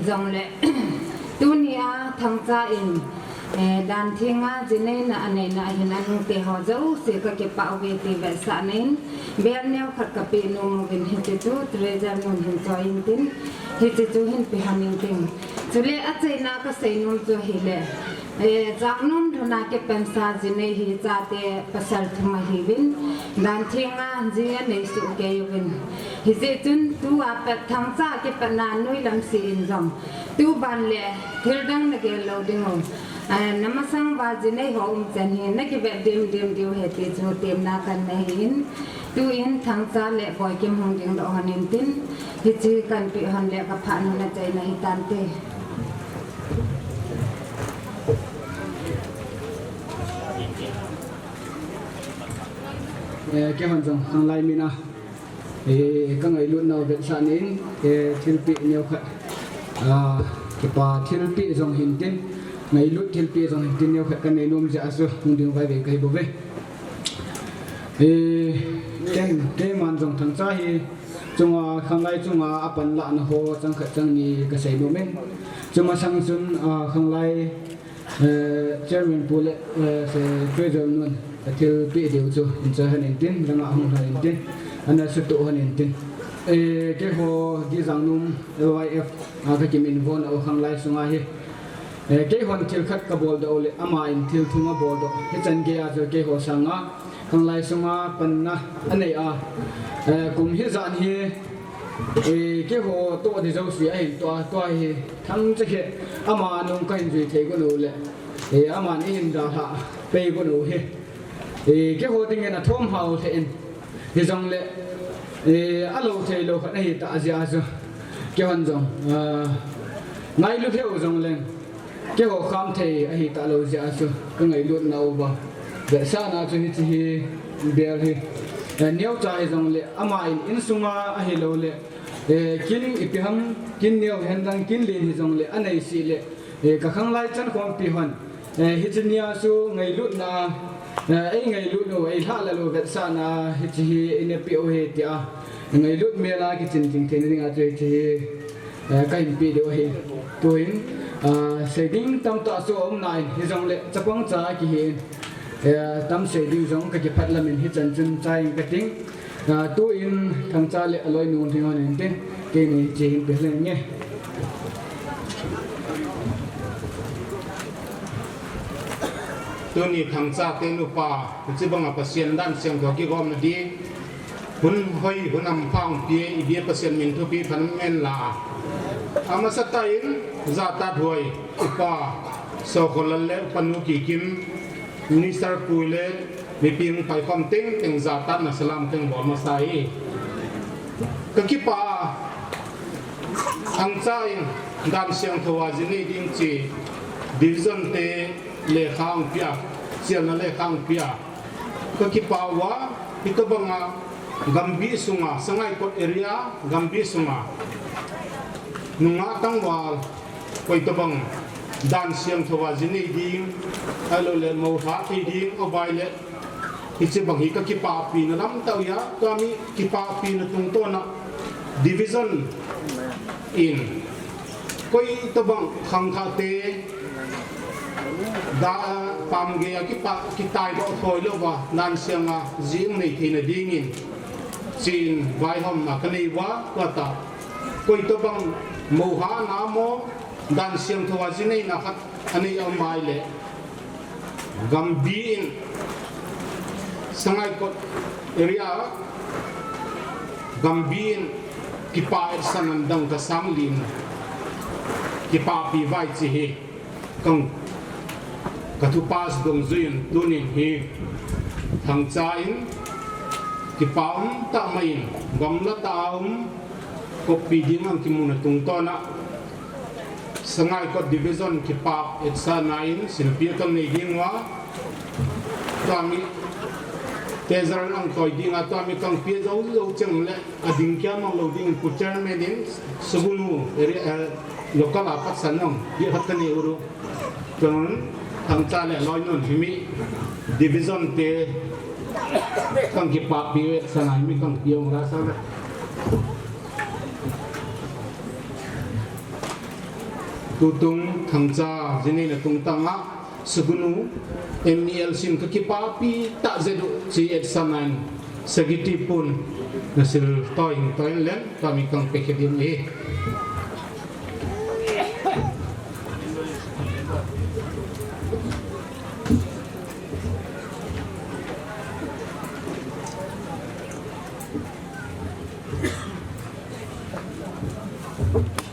jong le dunia thangcha in dan thinga jine na ane na hinan te ho jau se ka ke pa we te ba sa nen bel neu khat ka pe no mugin hete tu treasure non hin join tin hete tu hin pe hanin tin chule a chaina ka sei non jo hile Zaknum thona ke pensa jine hi chate pasal thuma hi win dan thinga jia nei su ke yuvin hi je tun tu a pa thangcha ke pana nui lam si in jom tu ban le thirdang na ke lo dingo namasang ba jine ho chen hi na ke be dim diu he te chu tem na kan na hin tu in thangcha le boy kim hong ding do hanin tin hi chi kan pi han le ka phan na chai na hi tan te cái hoàn dòng hàng lai mina các người luôn nào viện sản đến cái thiên vị nhiều khẩn cái bà thiên vị dòng hình tin ngày lúc thiên vị dòng hình tin nhiều khẩn cái này luôn giả sử không đường vai về cái bố về cái màn dòng thằng cha thì chúng hàng lai chúng apan lạ nó hồ chẳng khẩn chẳng ni cái xây bố mình chúng sang xuân hàng lai chairman pole se treasure luôn thiếu bị điều cho hành tin rằng là không hành tin anh sẽ tự hành tin cái hồ ghi rằng nôm YF cái kim in von ở hàng lai sung ai cái hoàn thiện khát cái bol đó là ama in thiêu thuma bol đó hết chân kia rồi cái hồ sang á còn lại suma pan na anh này cùng hết dàn hi cái hồ to thì dâu xì ấy to hi thằng chắc cái ama nông cái gì thấy có nụ lệ ama in ra hạ bay có nụ hi cái hồ tiếng là thom hào thì dòng lệ alo thấy lo cái này ta gì rồi cái hoàn dòng ngay lúc theo dòng lên cái hồ khám thầy ấy ta lâu giờ rồi cái ngày luôn nào vào để sao nào cho thì bèo thì nếu trái dòng lệ amai in sunga ấy lâu lệ kín ipiham kín nhiều hiện đang kín liền thì dòng lệ anh ấy xì lệ cả khang lai chân không pihan hít chân nia su ngày luôn na ấy ngày luôn rồi ấy thà là lâu để sao nào hít thì in piu hết ya ngày luôn mẹ la cái chân chính thế nên ngã chơi thì cái bị điều hết tôi xây dựng tâm tạo số ông này thì dòng lệ chấp quang trái kỳ hiện tâm xây dựng dòng cái phát là mình hết chân chân trái cái tiếng tôi in thằng cha lệ lôi nuông thì ngon nên cái này chỉ hiện biết lên nhé tôi nhìn thằng cha tên upa chỉ bằng pasien dan siang đó cái gom đi hun hoi hun am phang bia pasien min thu pi phan men la ama satain zata dhoi upa so kholan le panu ki kim minister kuile mi ping pai khom teng zata na salam teng bol masai ka ki pa ang chai dan siang thowa jini ding chi division te le khang pia sial na le khang pia ka ki pa wa itobanga gambi sunga sangai kot area gambi sunga nunga tangwal koi tabang dan siang thowa jini ding alo le mo tha thi ding obai le ichi bang hi ka ki pa pi na lam tau ya kami ki pa pi na tung to na division in koi tabang khang kha te da pam ge ki pa ki tai do thoi lo wa nan siang a jing nei thi na ding in chin vai hom na kani wa ka ta koi tabang mo ha na mo dan siang thowa jinei na khat ani am mai le gambi in sangai ko area gambi in ki pa sanan dang ka samlin ki pa pi vai chi he kang ka thu pas dong zuin tunin hi thang cha in ki pa ta mai gam la ta kopi ding ang kimuna tung to na sangai ko division ki pa etsa nain silpia kam nei ding wa tami tezaran ang toy ding atami kang pia zo chang le ading kya mang lo ding puchar me din sugunu local apat sanong di hatani uru ton thang cha le loi non himi division te kang ki pa pi sanai mi kang piong ra sa tutung thangcha jini na tung tanga sugunu mel sin ka kipapi ta zedu chi et sanan sagiti pun nasil toin len kami kang pekedim e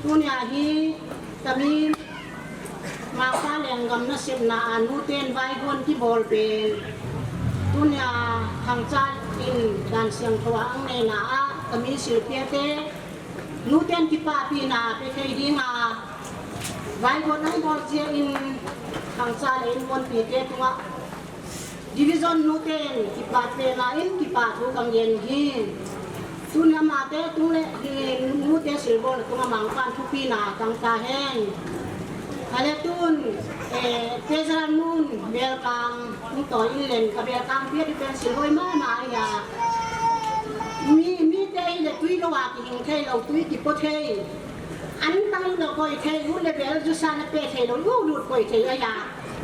dunia hi kami maka lenggam nasib na anu ten vai gon ki bol pen dunia hangcha in dan siang thoa ang ne na kami silpia te nu ten ki pa pi na pe kai dinga vai gon ang bol je in hangcha in mon pi te tunga division nu ten ki pa pe na in ki pa thu kang yen hi dunia mate tule nu te silbol tunga mangpan thu pi na kang ta hen ale tun tezaran nun belkang to ilen ka belkang pia di pen silhoi ma ya mi te ile tui lo wa ki hing thei lo tui ki po thei an tang lo koi thei hu le bel ju sa na pe thei lo lu lut koi thei ya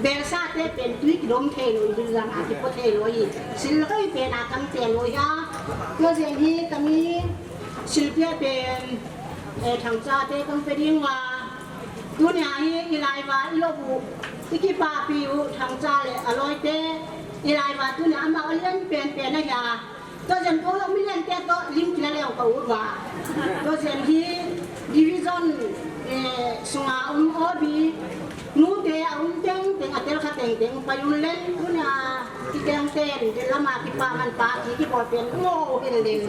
bel sa te pen tui ki dom thei lo ju ran a ki po thei lo yi sil kai pe na kam te lo ya ko zen hi kami silpia pen thang cha te kam pe ding wa ตัวเนี่ยอีไลว่าอีโลบุที่กี่ปาปิวทางจ้าเลยอร่อยเต้อีไลว่าตัวเนี่ยมาเล่นเปลี่ยนนะยาตัวฉันก็เราไม่เล่นแก่ก็ลิ้มกินแล้วก็อุดว่าตัวฉันที่ดิวิชั่นสงาโอบีนู้เตะเต็งอัตราค่าเต็งไปยุ่งเล่นตัวเนี่ยที่เต็งเดี๋ยวละมาที่ปามันปาที่บอลเปลี่ยนโง่เป็นเด่น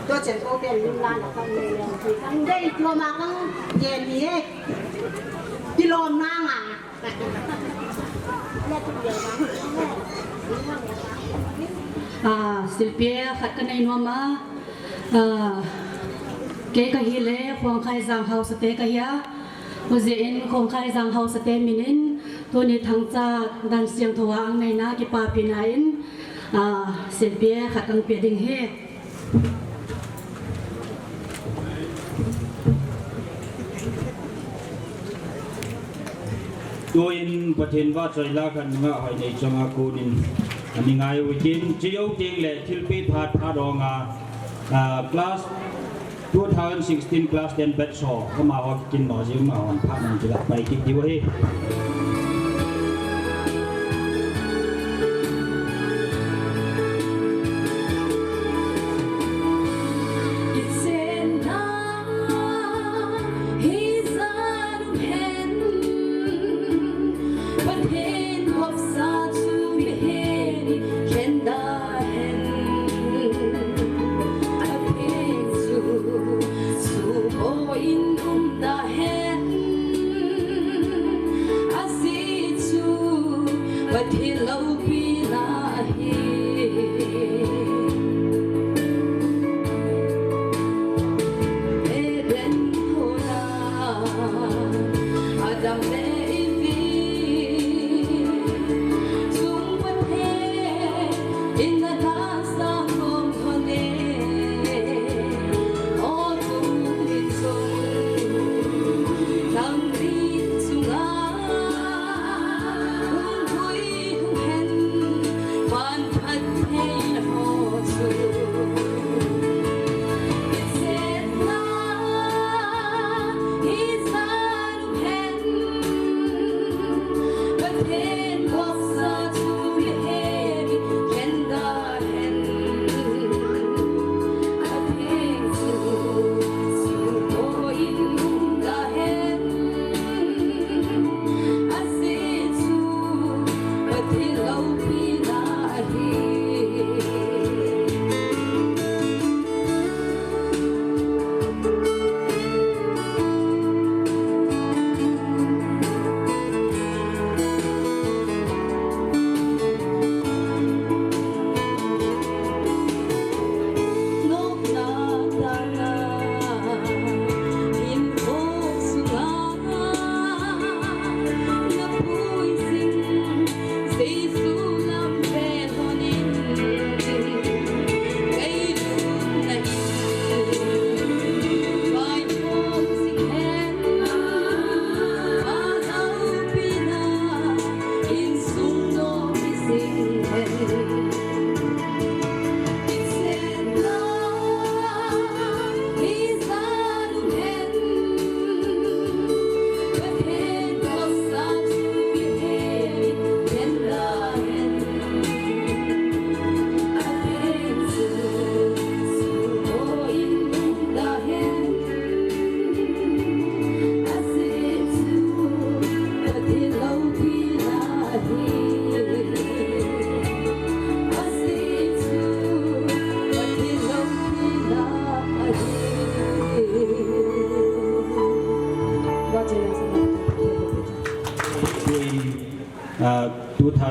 ตัวฉันก็เป็นลิ้มลานกันเลยที่ทั้งได้ตัวมาทั้งเย็นนี้ที่ลมนางอ่ะศิลปินขัดกันในนัวมาเกย์กะฮิเล่ควงใครจังเฮาสเตกะฮิยาผู้เจียนควงใครจังเฮาสเตมินินตัวนี้ทั้งจะดันเสียงทวางในนากิปาปินาอินศิลปินขัดกันเปียดิงเฮตัวอินประเทศว่าใจลากันงะหอยในจังอากูนินอันนี้ไงวิจินเจียวจริงแหละทิลปีพาดพาดองคลาส2016 class 10 batch so เข้ามาว่ากินหน่อยจิมาวันพักมันจะไปกินดีวะเฮ้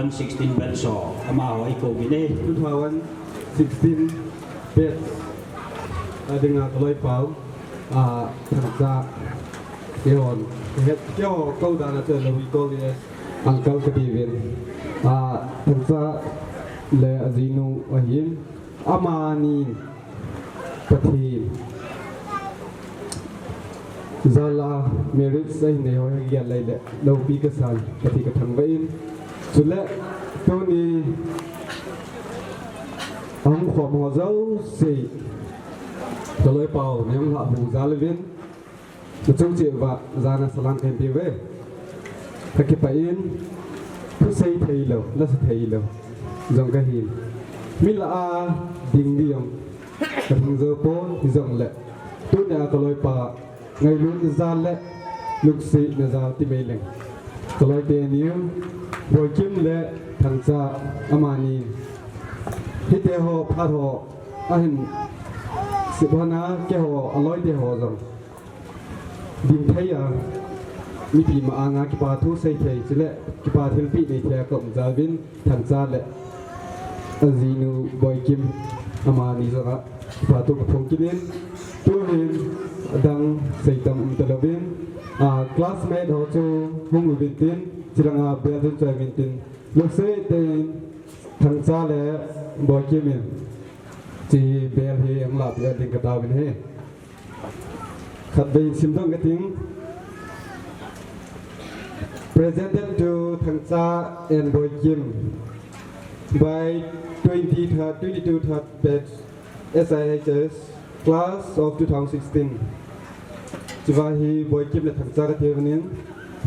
2016 batch so เข้ามาหอยโควิดเนี่ย2016 batch dengan keloi pau Thangcha Kingon het kyo câu đàn là từ lâu câu đi angkal kedivin Thangcha le azinu ahim amani pathi zala merit sai ne hoy gya lai le lo pi ka sal pathi ka thang bain sule toni ang khom ho zau se Tôi bảo nếu họ bù giá lên viên chung chịu và ra là salam kèm tiêu về các cái bài thu xây thầy lâu là thầy lâu dòng cái hình mình là đình đi ông cái thằng giờ po thì dòng lệ tôi nhà có lối pa ngày luôn ra lệ lúc sĩ là ra tìm về lên có lối tiền nhiều rồi kiếm lệ thằng cha amani hít theo họ phát họ anh sự bận á cái họ lối theo họ rằng điểm thấy à mi tìm mà anh cái bà thu xây thầy chứ lệ cái bà thiên vị này theo cộng gia viên thằng cha lệ gì nu Boikim amani zara bà tu có thông kiến tu hình đang xây tầm televin classmate họ cho hung viên tin chỉ là bây giờ chơi viên tin lúc xây tên thằng cha lệ Boikim chỉ bây giờ anh làm bây giờ định cái tao bên hè khát về sim đông cái tiếng presented to Thangcha and Boikim by 22 third batch SIHS class of 2016. Chivahi Boikim le Thangcha ka thiwnin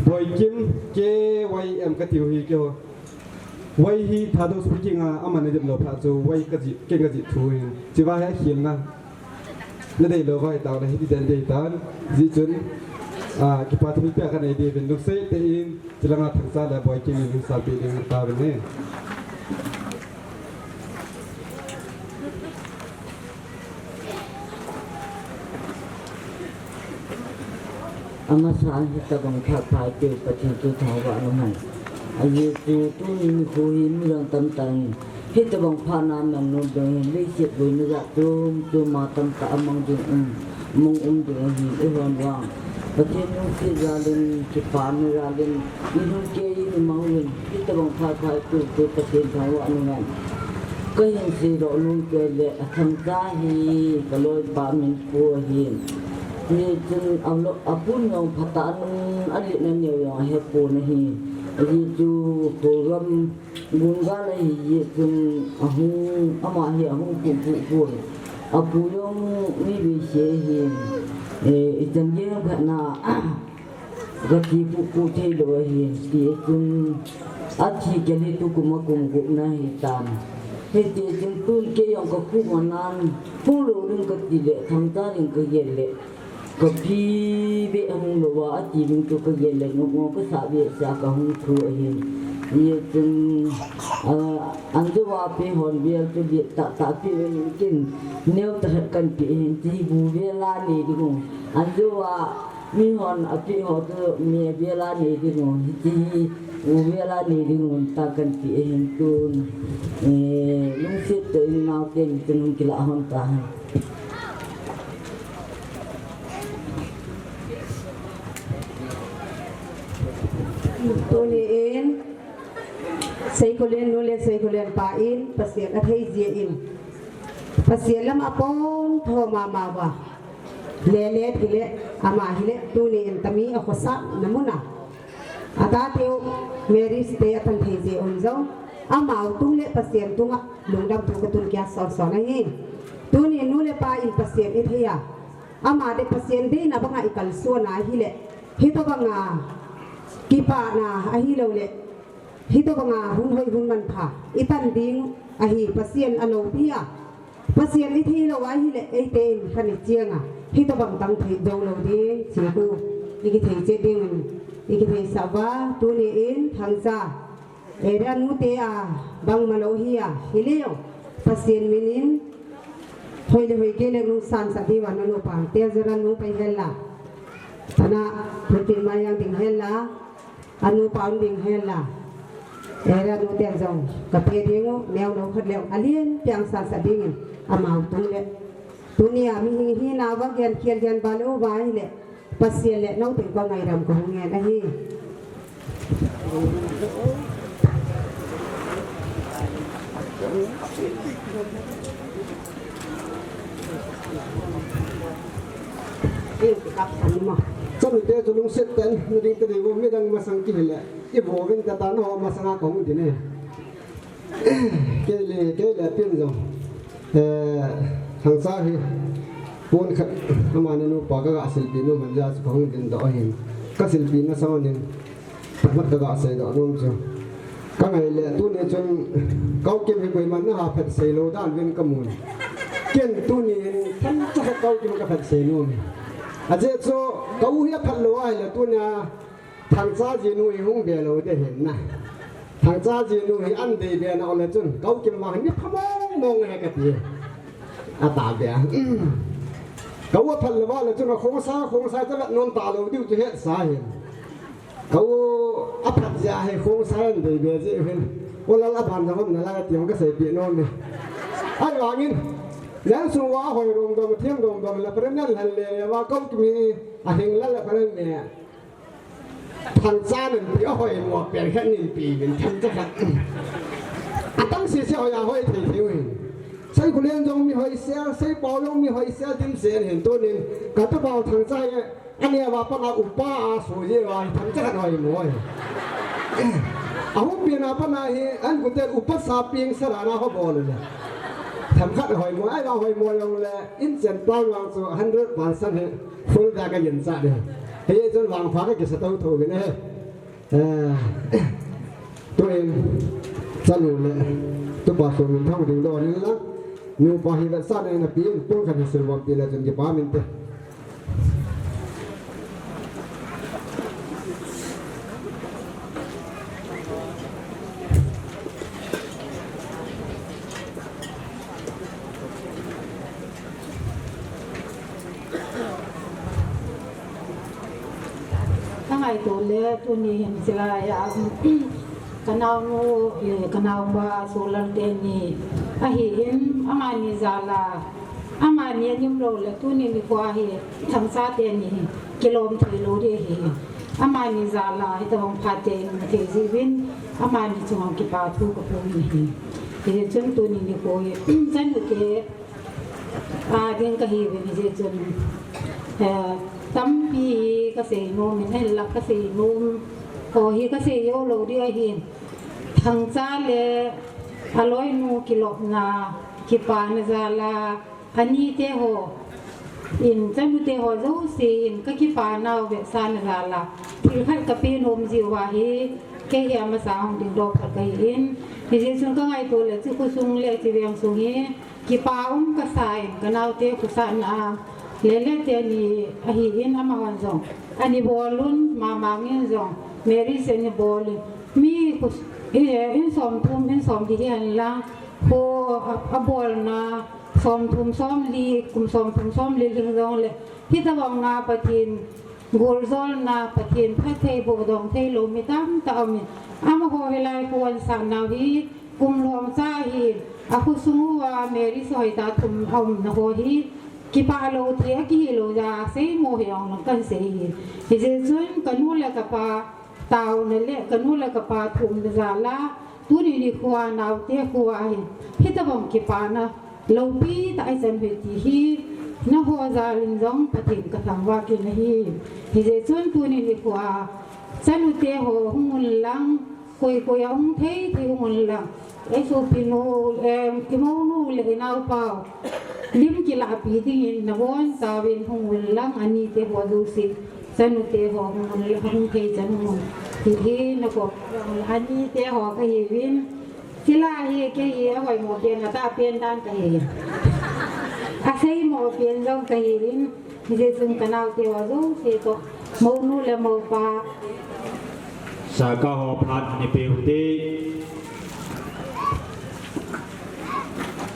Boikim ke wai em ka thiw hi kyo wai hi thado speaking amane jep lo pha chu wai ka ji ke ka ji thuin chivahi khil na le dei lo vai taw na hi den dei tan ji chun ki pathmi pe ka nei de ben luk sei te in chilanga Thangcha le Boikim ni sa pe ding ta ben ne Amasa kita bangkha pai tu pati tu thawa anuman ayu tu tu ni khui mirang tam tang kita bangkha nam nam no deng le siat boi na ja tu ma tam ta amang ding mong ding hi ewan wa pati nu si jalen ki pa ni jalen ni nu ke ni mawin kita bangkha pai tu pati thawa anuman ko hin si ro lu ke le Thangcha hi kaloi ba min pu hi ni chun amlo apun ngong phatan ali na nhiều yang he pu na hi ji chu program bunga la hi chun ahu ama hi ahu pu apu yong ni bi she hi itan ye ba na ga ti pu thei do hi ti chun achi ke ni tu kuma kum na hi tam he ti chun tu ke yong ko khu manan pu lo ring ka ti le Thangcha ring ka ye le có phi bị ông đồ vợ chỉ mình cho cái gì là ngô cái xã bị xã cả hung thừa hiện như từng anh cho vợ phi hòn bia cho việc tạ phi những cái nếu ta cần phi hiện thì bù bia la này đi không anh cho vợ mi hòn phi họ cho mẹ bia la này đi không thì bù bia la này đi không ta cần phi hiện tuôn lúc xưa tới nào tiền từng cái lạ hơn ta Tuni in seikulen nulen seikulen pa in pasien athei zia in pasien lam apon thoma mawa lele thile ama hile tuni in tami akhosa namuna ata tiu meri ste atan thei zi onzo amau tungle pasien tunga lungdam tu katun kya sor na hi tuni nule pa in pasien ithia ama de pasien de na banga ikal so na hile hito banga kipa na ahi lo le hito banga hun hoi hun man pha itan ding ahi pasien alo pia pasien i thi lo wa hi le e ten khani chianga hito bang tam thei do lo de chiku iki thei che ding iki thei sawa tu ni in Thangcha era nu te a bang malo hi a hileo pasien minin hoi le hoi ke le nu san sa di wa no pa te zara nu pai hela ana protein mayang ding hela anu paun ding hela era nu tem jong ka pe dingo neo no khat leo alien piang sa sa ding amau tung le dunia mi hi na wa gen khiel gen ba lo ba hi le pasien le no ting ko ngai ram ko nge na hi kap san ma cho nên thế cho nó sẽ tên nó đi tới đây mới đang mà sang kia lại cái bộ bên ta tán họ mà sang có một thế này cái là tiền rồi Thangcha thì pun amana nu pa ka silpi nu manja su khong din do hin ka silpi na sa nin mat ka sai do nom chu ka ngai le tu ne chun kau kem hi koi man na ha phet sei lo dan wen ka mun ken tu ni than cha kau kem ka phet sei nu ni a je cho kau hi phat lo ai le tu na thang cha ji nu hi hung be lo de hin na thang cha ji nu hi an de be na ole chun kau kem ma ni phamong mong he ka ti a ta be kau phat lo wa le chun khong sa cha la non ta lo diu che he sa hin kau a phat ja he khong sa de be je hin wala la ban da hom na la ti hom ka sei pi non ni ai wa nginแล้วสุวาหอยรวมดมเทียมรวมดมแล้วประเด็นหันเลยว่าก็มีอะไรแล้วประเด็นเนี่ยพันจ้าหนึ่งปีหอยหมวกเปลี่ยนแค่1 ปีเป็นทันจะกันตั้งเสียเสียหอยหอยถี่ถี่เห็นใช้กุเรียนจงมีหอยเสียใช้ปอยงมีหอยเสียจิ้มเสียเห็นตัวนึงกับตัวเบาทางใจอันนี้ว่าปนาอุปาสุยว่าทันจะกันหอยหมวยเอาเปลี่ยนปนาเฮอันกุเตอุปสาเปียงสระนาเขาบอกเลยทำขัดหอยมวยไอ้เราหอยมวยลงเลยอินเซนต์ปลาวังสู่100%เนี่ยฟูลได้ก็ยินซะเนี่ยเฮ้ยจนวางฟ้าก็เกิดสตูถูกเนี่ยตัวเองสนุกเลยตัวปากส่วนท่องถึงโดนนี่ละนิวปาฮิวัตซาเนี่ยนะปีนปุ่นขันสิลวันปีละจนกี่ป้ามินเตตัวเล็กตัวนี้เห็นสิลายกันเอาโน่กันเอาบาโซลันเตนีอาหินอามานิซาลาอามานียิ่งโลเลยตัวนี้มีกว่าเหตุทางซาเตนีกิโลเมตรโลเดียเหอามานิซาลาที่ตะวันพาเตนเทซีวินอามานิจงกิปาทูกับพวกนี้เหตุจนตัวนี้มีกว่าฉันดูเกอาเดียงกับเหตุเป็นเหตุจนตั้มปีก็เสียงงให้หลักก็เสียงงพอฮีก็เสียโยโลดีไอหินทางจ้าเลอร่อยนูกิโลนาคิปานซาลาอันนี้เตโฮอินจันมุเตโฮเจ้าสีอินก็คิปานเอาเวสานซาลาที่ขัดกับปีนมจิวาฮีแกเฮียมาสาวดิ่งดอกกับไก่อินที่จะส่งก็ไงตัวเลยที่กุศลเลยที่เรียงส่งฮีคิปาก็ใส่กันเอาเตกุศลนาเลเลเตนีอาหินอามาวันจงอันนี้บอลลุนมาบางอย่างจงเมริเซนีบอลมีกุศอินสมทุมอินสมดีเห็นละโคอาบอลนะสมทุมสมลีกุมสมทุมสมลีลิงจงเลยที่ตะวันนาปะทินกูลซอลนาปะทินพระเทบุดงเทโลมิตัมตามิอามาโฮเวลายควรสันนาวีกุมลมซาฮีอาคุสุงว่าเมริสอยตาทุมอมนโฮฮีกิปาโลเทียกิโลจาเซโมเฮองนังกันเซฮีฮิเจซุนกันนูเลกปาตาวเนเลกันนูเลกปาทุมจาลาตุนีนิควานาวเตคัวฮิฮิตะบงกิปานะโลปีตาไอซันเวติฮีนะโฮซาลินจงปะทินกะทังวากินฮีฮิเจซุนตุนีนิควาซันุเตโฮหุงลังคุยหุงเทที่หุงลังไอโซปิโนกิโมนูเลนาวเปาลิมกิลาปีที่นวันสาวินหงุลังอันนี้เตหัวดูสิสนุเตหัวหงุลังหงเทจันหงที่นักบอันนี้เตหัวกะเฮวินที่ลาเฮกะเฮเอาไว้หมดเดียนตาเปลี่ยนด้านกะเฮอาศัยหมดเปลี่ยนจงกะเฮวินที่จะซึ่งกันเอาเตหัวดูสิก็โมนูและโมปาสากาหอพัดในเปลวเต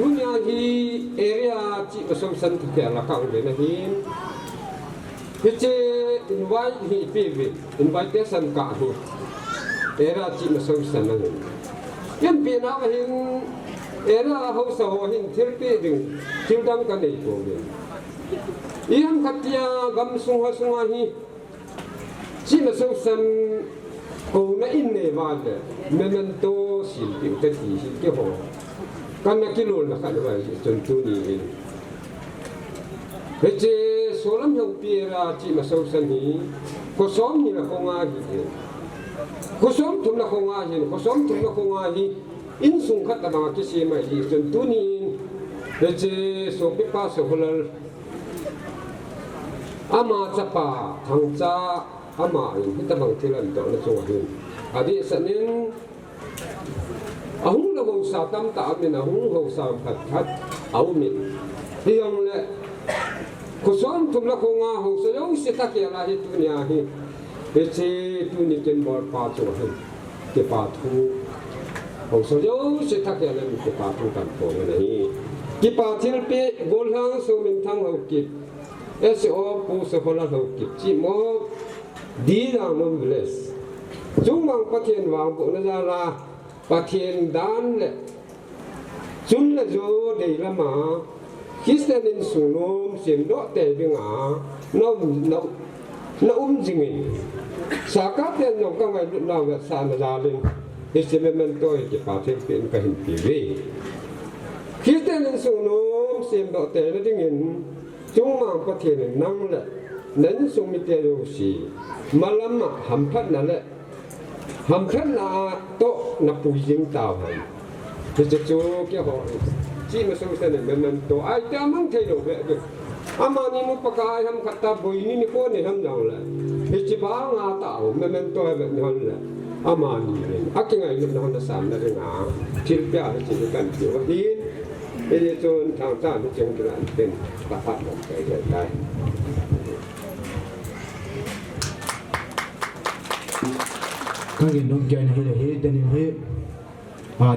ทุนยาฮีเอเรียจีผสมสันติแก่ละข้างเลยนะฮีฮิเจอินไว้ฮีปีวิอินไว้เตสันกาฮีเอเรียจีผสมสันนั่นยังปีน่าหินเอเรียเขาสาวหินทิลปีดึงทิลดังกันในตัวเองยังขัดยากำสุงหัวฮีจีผสมสันกูน่าอินเนวาเดเมนันโตสิลปิวเตตีสิลเกี่ยวกันนักกิโลนักขันไว้จนตัวนี้เฮเจโซลัมยงปีราจีมาสาวสันนี้ก็ซ้อมนี่นะคงอาฮีก็ซ้อมทุ่มนะคงอาฮีก็ซ้อมทุ่มนะคงอาฮีอินสุงขัดตะนาคิเสียมาฮีจนตัวนี้เฮเจโซปิป้าโซฮลล ama chapa thangcha ama in hitabang thilan to na chuhin adi sanin ahung lo go sa tam ta min ahung go sa phat phat au min hiang le ko som tum la ko nga ho so yo se ta ke la hi tu nya hi he che tu ni ken bor pa chu hi ke pa thu ho so yo se ta ke la mi ke pa thu kan po na hi ki pa thil pe gol hang so min thang ho ki SO pu se hola ho ki chi mo di la no bless chung mang pathian wang bu na la la pathian dan le chun la jo de la ma Christian in sunom sim do te binga no jingin saka te no ka ngai na wa sa na la ling estimen to ke pa te pin ka hin pi we Christian in sunom sim do te na dingin chung mang pathian nang le nen sung mi te ro si malama hamphat na le hamphat na to na pu jing ta han te chu ke ho chi ma so se ne men to ai ta mang thei lo ve de ama ni mu pakai ham khatta boi ni ko ne ham jang la he chi ba nga ta o men to ve non la ama ni le akingai ni non na sam na nga thil pya chi kan ti wa hin e chon thang ta ni cheng kra ten ta pat mo kai dai kage nom kya na he dani he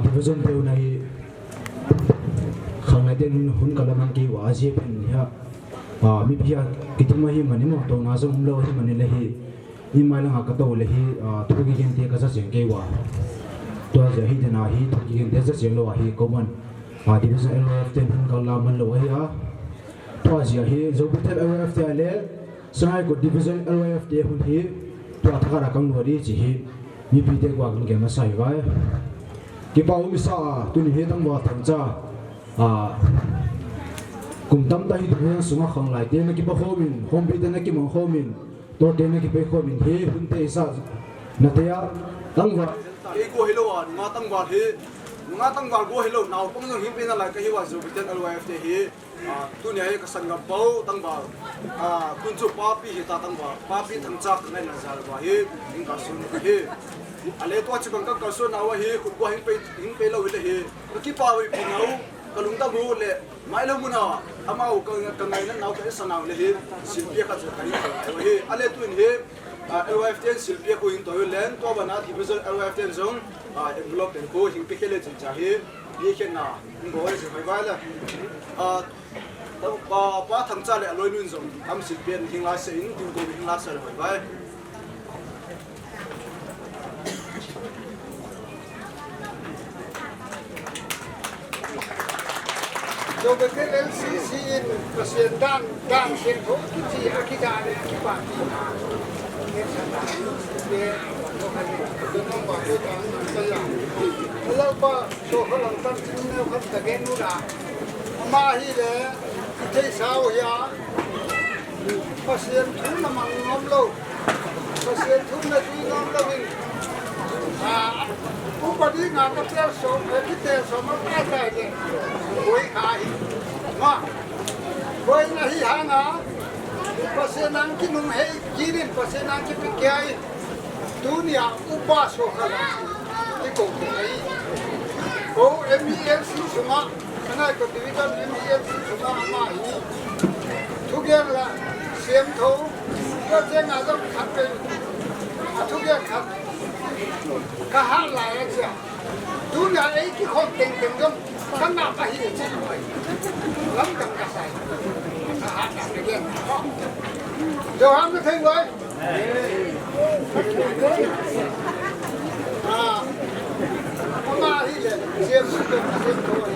division pe na hi khang na den hun kalamang ki wa je pen ya mi pia kitima hi mani mo to na zum lo hi mani le hi ni mai la ka to le hi to gi gen te ka sa jeng ke wa to ja hi na hi to gi gen te sa jeng lo hi ko man division LF ten hun kala man lo hi to ja hi zo bitel LF te le sai ko division LF te hun hi to athara kang lo ri chi hi mi pi te kwa kan ke ma sai vai ki pa mi sa tu ni he tang wa thang cha cùng tâm tay thì nó xuống không lại tiền nó kịp bao mình hôm bây giờ nó kịp bao mình tôi tiền nó kịp bao mình thế vấn đề sao là thế á tăng vào cái cô hello à ngã tăng vào cô hello nào cũng như hiện bây giờ lại cái hiệu quả dùng tiền LF thì tu này cái sản nghiệp bao tăng vào quân chủ papi thì ta tăng vào papi thằng cha cái này là sao vào hi những cái số này hi ale to chỉ bằng các số nào hi cũng có hình pe lâu hi nó kịp bao bị nào cái lúng ta bu lệ mai lâu muna amau cái ngày nó nào cái sản nào lệ hi xin biết cái cái hi ale tu hi LFTN silpia ko in toy len to bana division LFTN zong envelope ten ko hing pikele chin cha hi bi khen na ngoi se mai vai la pa thang cha le loi nun zong am silpia hing la se in tin ko hing la se mai vai so the LCC in President Dan Sen Ho ki akida le ki pa hello pa so halang tan ne khat ta gen nu da ma hi le ki sao ya pasien thu na mang ngom lo pasien thu na ti ngom lo win upadi nga ka tel so ki tel so ma ka ta ge koi khai ma koi na hi ha na pasenang ki nung he girin pasenang ki pikyai dunia upa so khala ki ko ai ko MELC suma kana ko division MELC suma ma hi thugen la sem tho ko jenga do khape thugen khap ka ha la ya cha dunia ai ki khon teng teng dom kana pa hi chi mai lam kang ka sai Joe ham nó thấy với ông ma đi lên xem thôi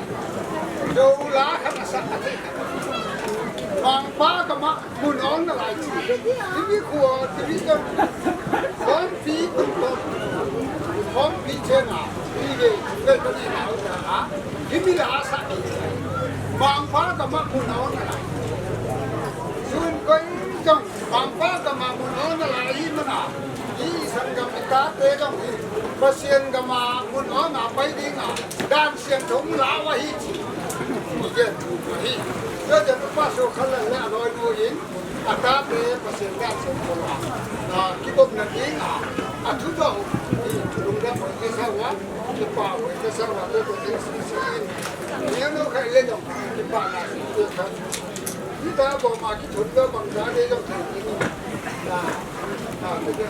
Joe lá khắp là sạch mang ba cái mắt buồn ón là lại chỉ cái của cái cái con phí con phí trên nào đi về đây có gì nào cả cái gì là sạch mang ba cái mắt buồn ón là lại Sun koi jong pampa kama muno na lai mana I sangam ita te jong pasien kama muno na pai dinga dan sien thong la wa hi chi ye hi yo je pa so khala la loi nu yin atape pasien gan so kola na kitop na dinga atudo lunga ke sawa ke pa ke sawa ke ke sin ni no ka le no ke pa na ke ka kita bo ma ki thunda bang da de jo na na ke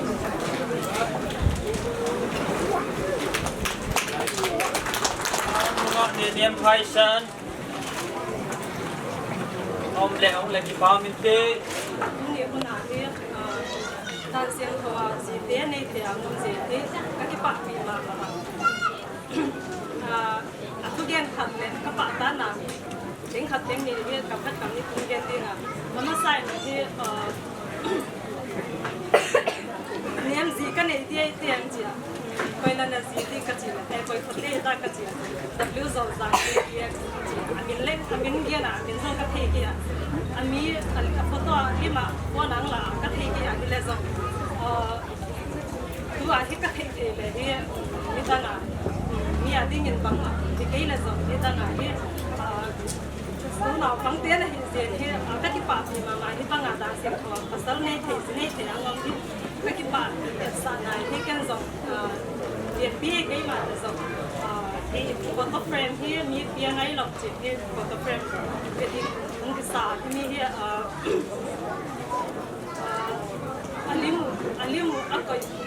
Niệm phái sơn ông lệ cái bao mình tê niệm con nào thế tan xiên thua gì thế này thì ông gì thế các cái bạn bị mà tu điên khẩn này các bạn ta nào tiếng khẩn tiếng này biết gặp các cảm tu điên tiếng à nó sai thì niệm gì cái này thì tiền gì à coi là gì thì cái gì là coi thật đấy ta cái gì W dòng dòng cái anh lên anh kia là anh dòng cái thế kia anh mi anh photo đi mà qua nắng là cái thế kia anh lên dòng tu anh cái thế kia là đi đi ta là mi anh đi nhìn bằng thì cái là dòng đi ta là đi số nào bằng tiền là hiện diện thì các cái bạn thì mà đi bằng ngàn đang xem thôi, pasal này thì anh ngắm đi các cái bạn thì sáng nay thì cái dòng điện bia cái mà dòng thì photo frame thì mi bia ngay lọc chỉ thì photo frame cái thì ông cái sao thì mi thì alimu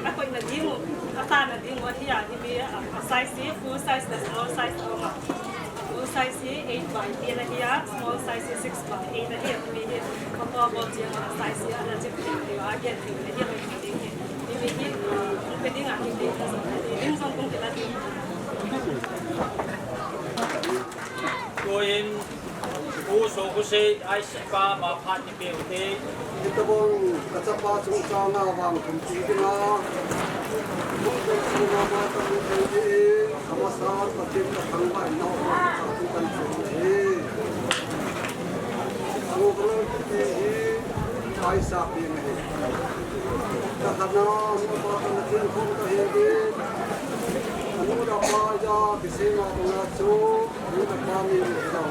ako nadimu ata nadimu thì mi size full size là small size mà full size 8 by 8 là here small size 6 by 8 là here mi thì photo bao nhiêu size là chỉ thì là cái thì là here mình thì mi thì cái tiếng Anh thì tiếng Trung cũng là tiếng Koin u so ku se ai pa ma phat ni pe te kita bong kacapa chung cha na wang kum chi na mung pe chi na ma ta ni pe samasar patim ka thang ba no cha tu kan chu e anu bro ti ai sa pi me ta khana no ba ta na chen khom ta he de anu da pa ja ki se ma na chu ni ta pa mi ni da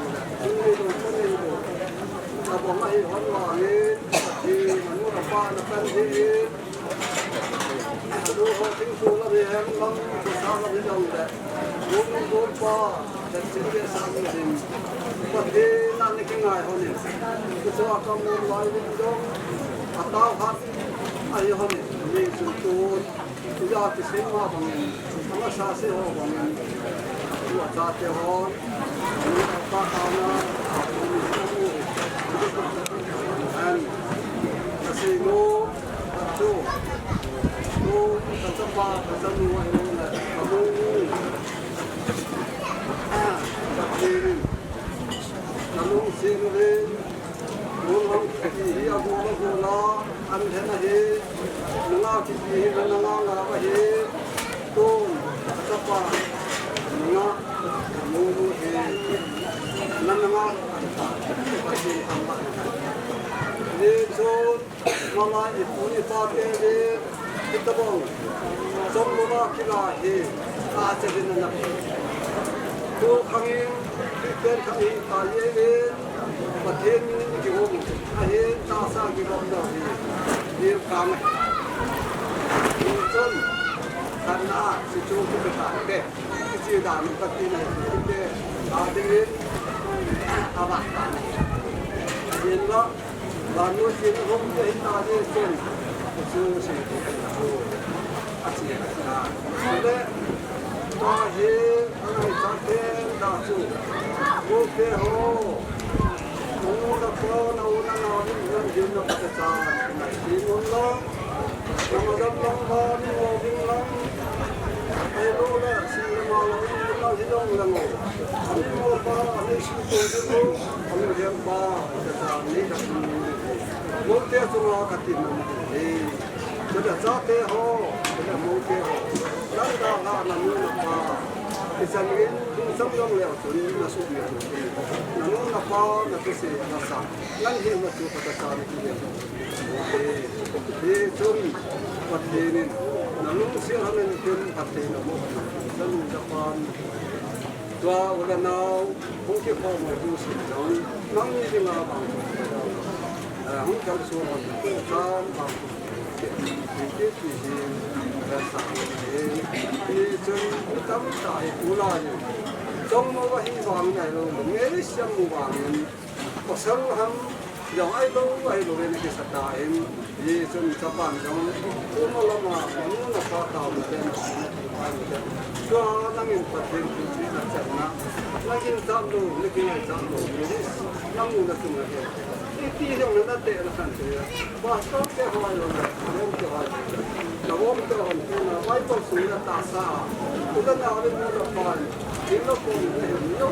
ni do chen ni do ta bo ma hi hon wa ni thì anu da pa na kan hi anu ho ting su la bi hem lam chu sa la bi dong da mun go pa da chen ge sa ni din pa de na ni ke ngai ho ni ku chu ka mu lai ni dong ata hat ai ho ni ni su tu tu ya ki se ma bang ama sa se ho bang tu cha te ho ni pa ka na and kasi mo to kasapa kasanu wa na kamu kamu kamu sirre mo ki hi agu la an thena he nga ki hi na nga ba he to kasapa nga mo he na nga kasi amba ni so mama ipuni pate de kitabong somma kila he a chadin na to khangin ten khangi ta ye le pathen ki ho a he ta sa ki bom da ni kam ni son kana si chu ki ta de chi da ni ta ti na de a de a ba ta yin lo và nuôi chim không để ta đi xem chú sẽ chú chỉ là thế ta hi anh ta tên đã chú ok ho muốn là có nào đi làm gì nó phải trả chỉ muốn lo mà đâm long ho đi ngồi đi lắm ai đâu là xin mà lo gì đâu là ngồi anh mua ba anh xin tôi đi anh đem ba để trả lấy được muốn tiêu chúng nó cả tiền thì bây giờ cho thế ho bây giờ muốn thế ho lắm đó là nằm như là ba thì giờ những cũng sống trong lều chuẩn là số nhiều là nó là ba là cái gì là sao lắm hiện là chủ phải sao thì thì chúng vật thì nên là lúc xưa hắn nên chúng vật thì là một dân Japan và lần nào cũng chỉ có một chút sự giống nóng như là bằng Hong Kong so on the time of the trong nó hay vàng này rồi nghe đi xem mù vàng có sâu hâm dòng ai đâu lên cái sạt đá em gì trong các bạn trong cũng nó mà nó phát tàu một bên cho năng lượng phát triển kinh tế là chậm na năng lượng giảm đồ năng lượng giảm đồ năng lượng là chung là cái dòng nó đã tệ là thành thế và tốt cái hoài rồi không cái hoài nó không cái hoài nó vay con suy là ta sa cái đó nào lên nó phải chính nó cũng nó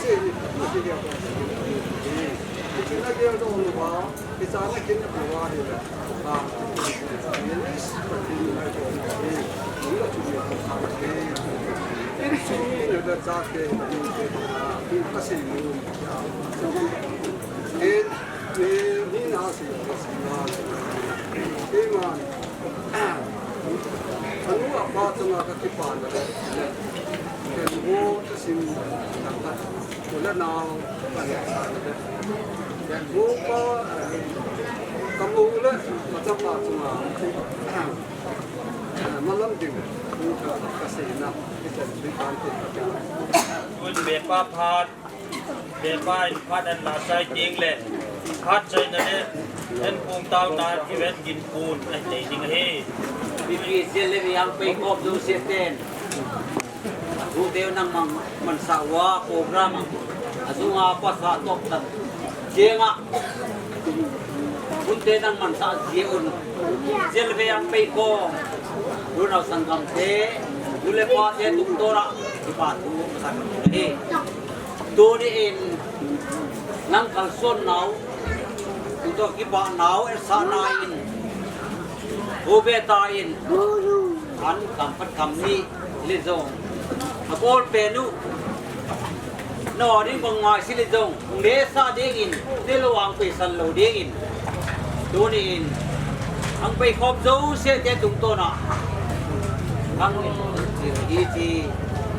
sẽ nó sẽ được cái này điều đó nó vào cái sao nó cái nó vào thì là cái này phát triển này rồi nó là chủ yếu của cái suy nghĩ nó đã ra cái cái sự cái nào sẽ cái mà anh nói bảo cho nó cái bản đấy cái vô cái xin thật của nó nào cái vô có cầm vô đấy mà chấp bảo cho nó mà làm gì cái sự nào cái sự bản thânคุณเบียป้าพาดเบียป้าพาดอันลาใส่จริงเลยพาดใจนั่นเนี่ยเห็นปูงเตาหนาที่เว้นกินปูนไอ้ใจจริงเฮ้บิบีเสียเลยยังไปกบดูเสียเต้นรู้เดียวนั่งมันสาวะโปรแกรมอาจุงอาภาษาตกตันเจียงอ่ะคุณเต้นั่งมันสาวเจียอุ่นเสียเลยยังไปกบดูเราสังคมเทดูเลยพอเทตุกตัวละที่บ้านดูสังคมเทตัวนี้เองนั่งกันส่วนหนาวตัวกี่บ้านหนาวเอสานาอินโอเบตาอินอันคำพัดคำนี้ลิซงอาโกลเปนุนอริบังมาสิลิซงเลสาเดกินเดลวังไปสันโลเดกินตัวนี้เองอังไปขอบจูเสียเจตุงตัวน่ะอังอีที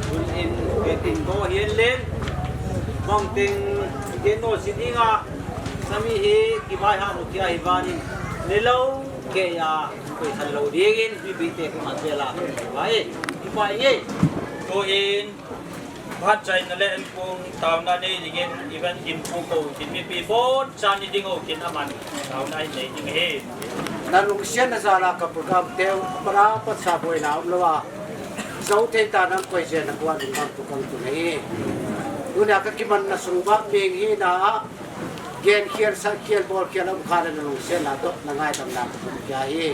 คุณเอ็นเป็นติงโกเฮียนเล่นบางติงเกโนสิติงาสามีเฮกิบายฮานุกิอาฮิบานิเนโลเกียไปฮัลโหลดีกินบิบิเตกุมาเซลาไปไปเย่ตัวเองพัดใจนั่นแหละคงตามนั้นนี่กินอีเวนต์กินปูโกกินมีปีโบนจานนี้ดิ้งโอกินอามันตามนั้นนี่ดิ้งเฮนั่นลุงเชียนน่ะซาลากับกับเทวปราปัสสาวะน้ำละว่าเจ้าเทตานังคุยเจนักวันนั้นตุกันตุนี้ดูเนี่ยก็คิดมันน่ะสุภาพเพียงฮีน่ะเกณฑ์เขียนสักเขียนบอลเขียนแล้วขาดนั่นลุงเชียนละตัวนั่งไงทำนั่งยาฮี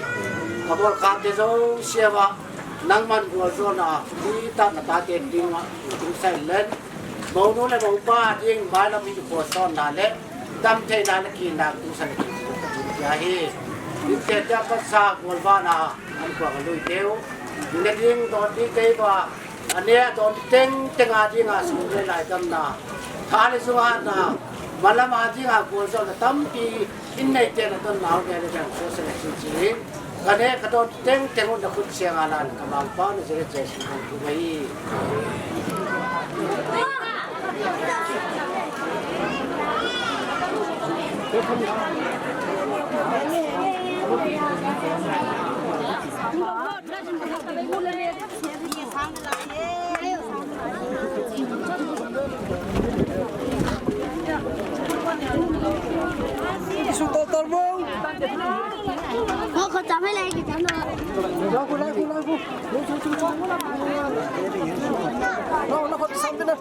ขบวนขาดเจ้าเสียวะนั่งมันกัวโซน่ะที่ตัดตาเต็มดิ้งอ่ะตุงใส่เล่นมองนู้นเลยมองป้าดิ้งบ้านเรามีกัวโซน่ะเล่นดำเทน่ะนักกินนักตุงใส่ยาฮีดิเตจ้าภาษากัวบ้านอ่ะอันกว่ากันลุยเดียวอยู่ในดิ้งตอนที่เกี่ยวกับอันเนี้ยตอนเต็งอาดิ้งอ่ะสุดเลยหลายตำน่ะทานสุวรรณน่ะmalam aji aku so na tampi inai te na ton mau ke na so se na chi kane ka don teng teng na khut sia ngalan ka mal pa na je je ku mai Sudah terbang. Oh, kau sampai lagi kan? Lagu. No, kau sampai dah.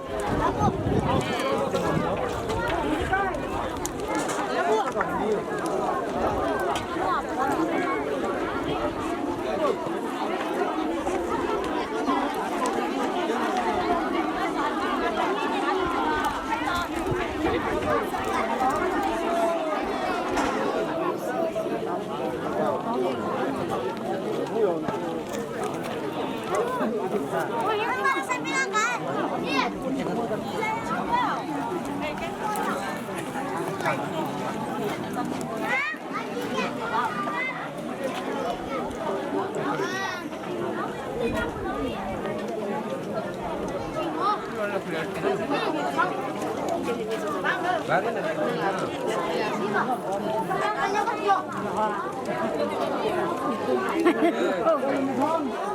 Hãy subscribe cho kênh Ghiền Mì Gõ để không bỏ lỡ những video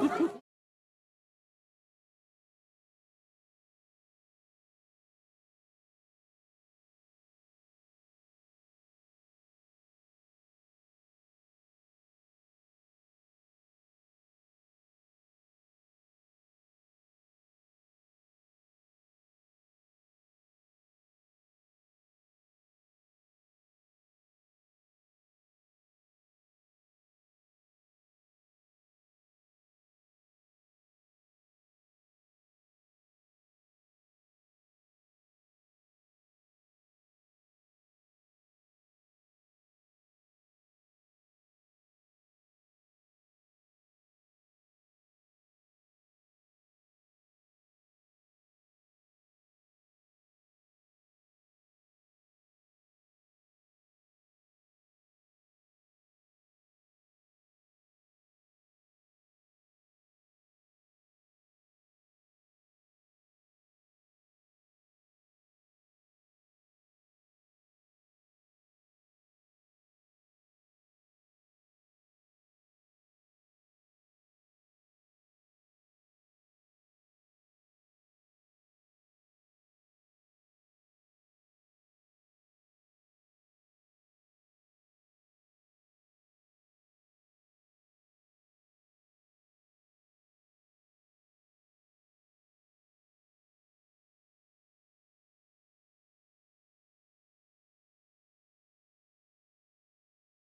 hấp dẫn.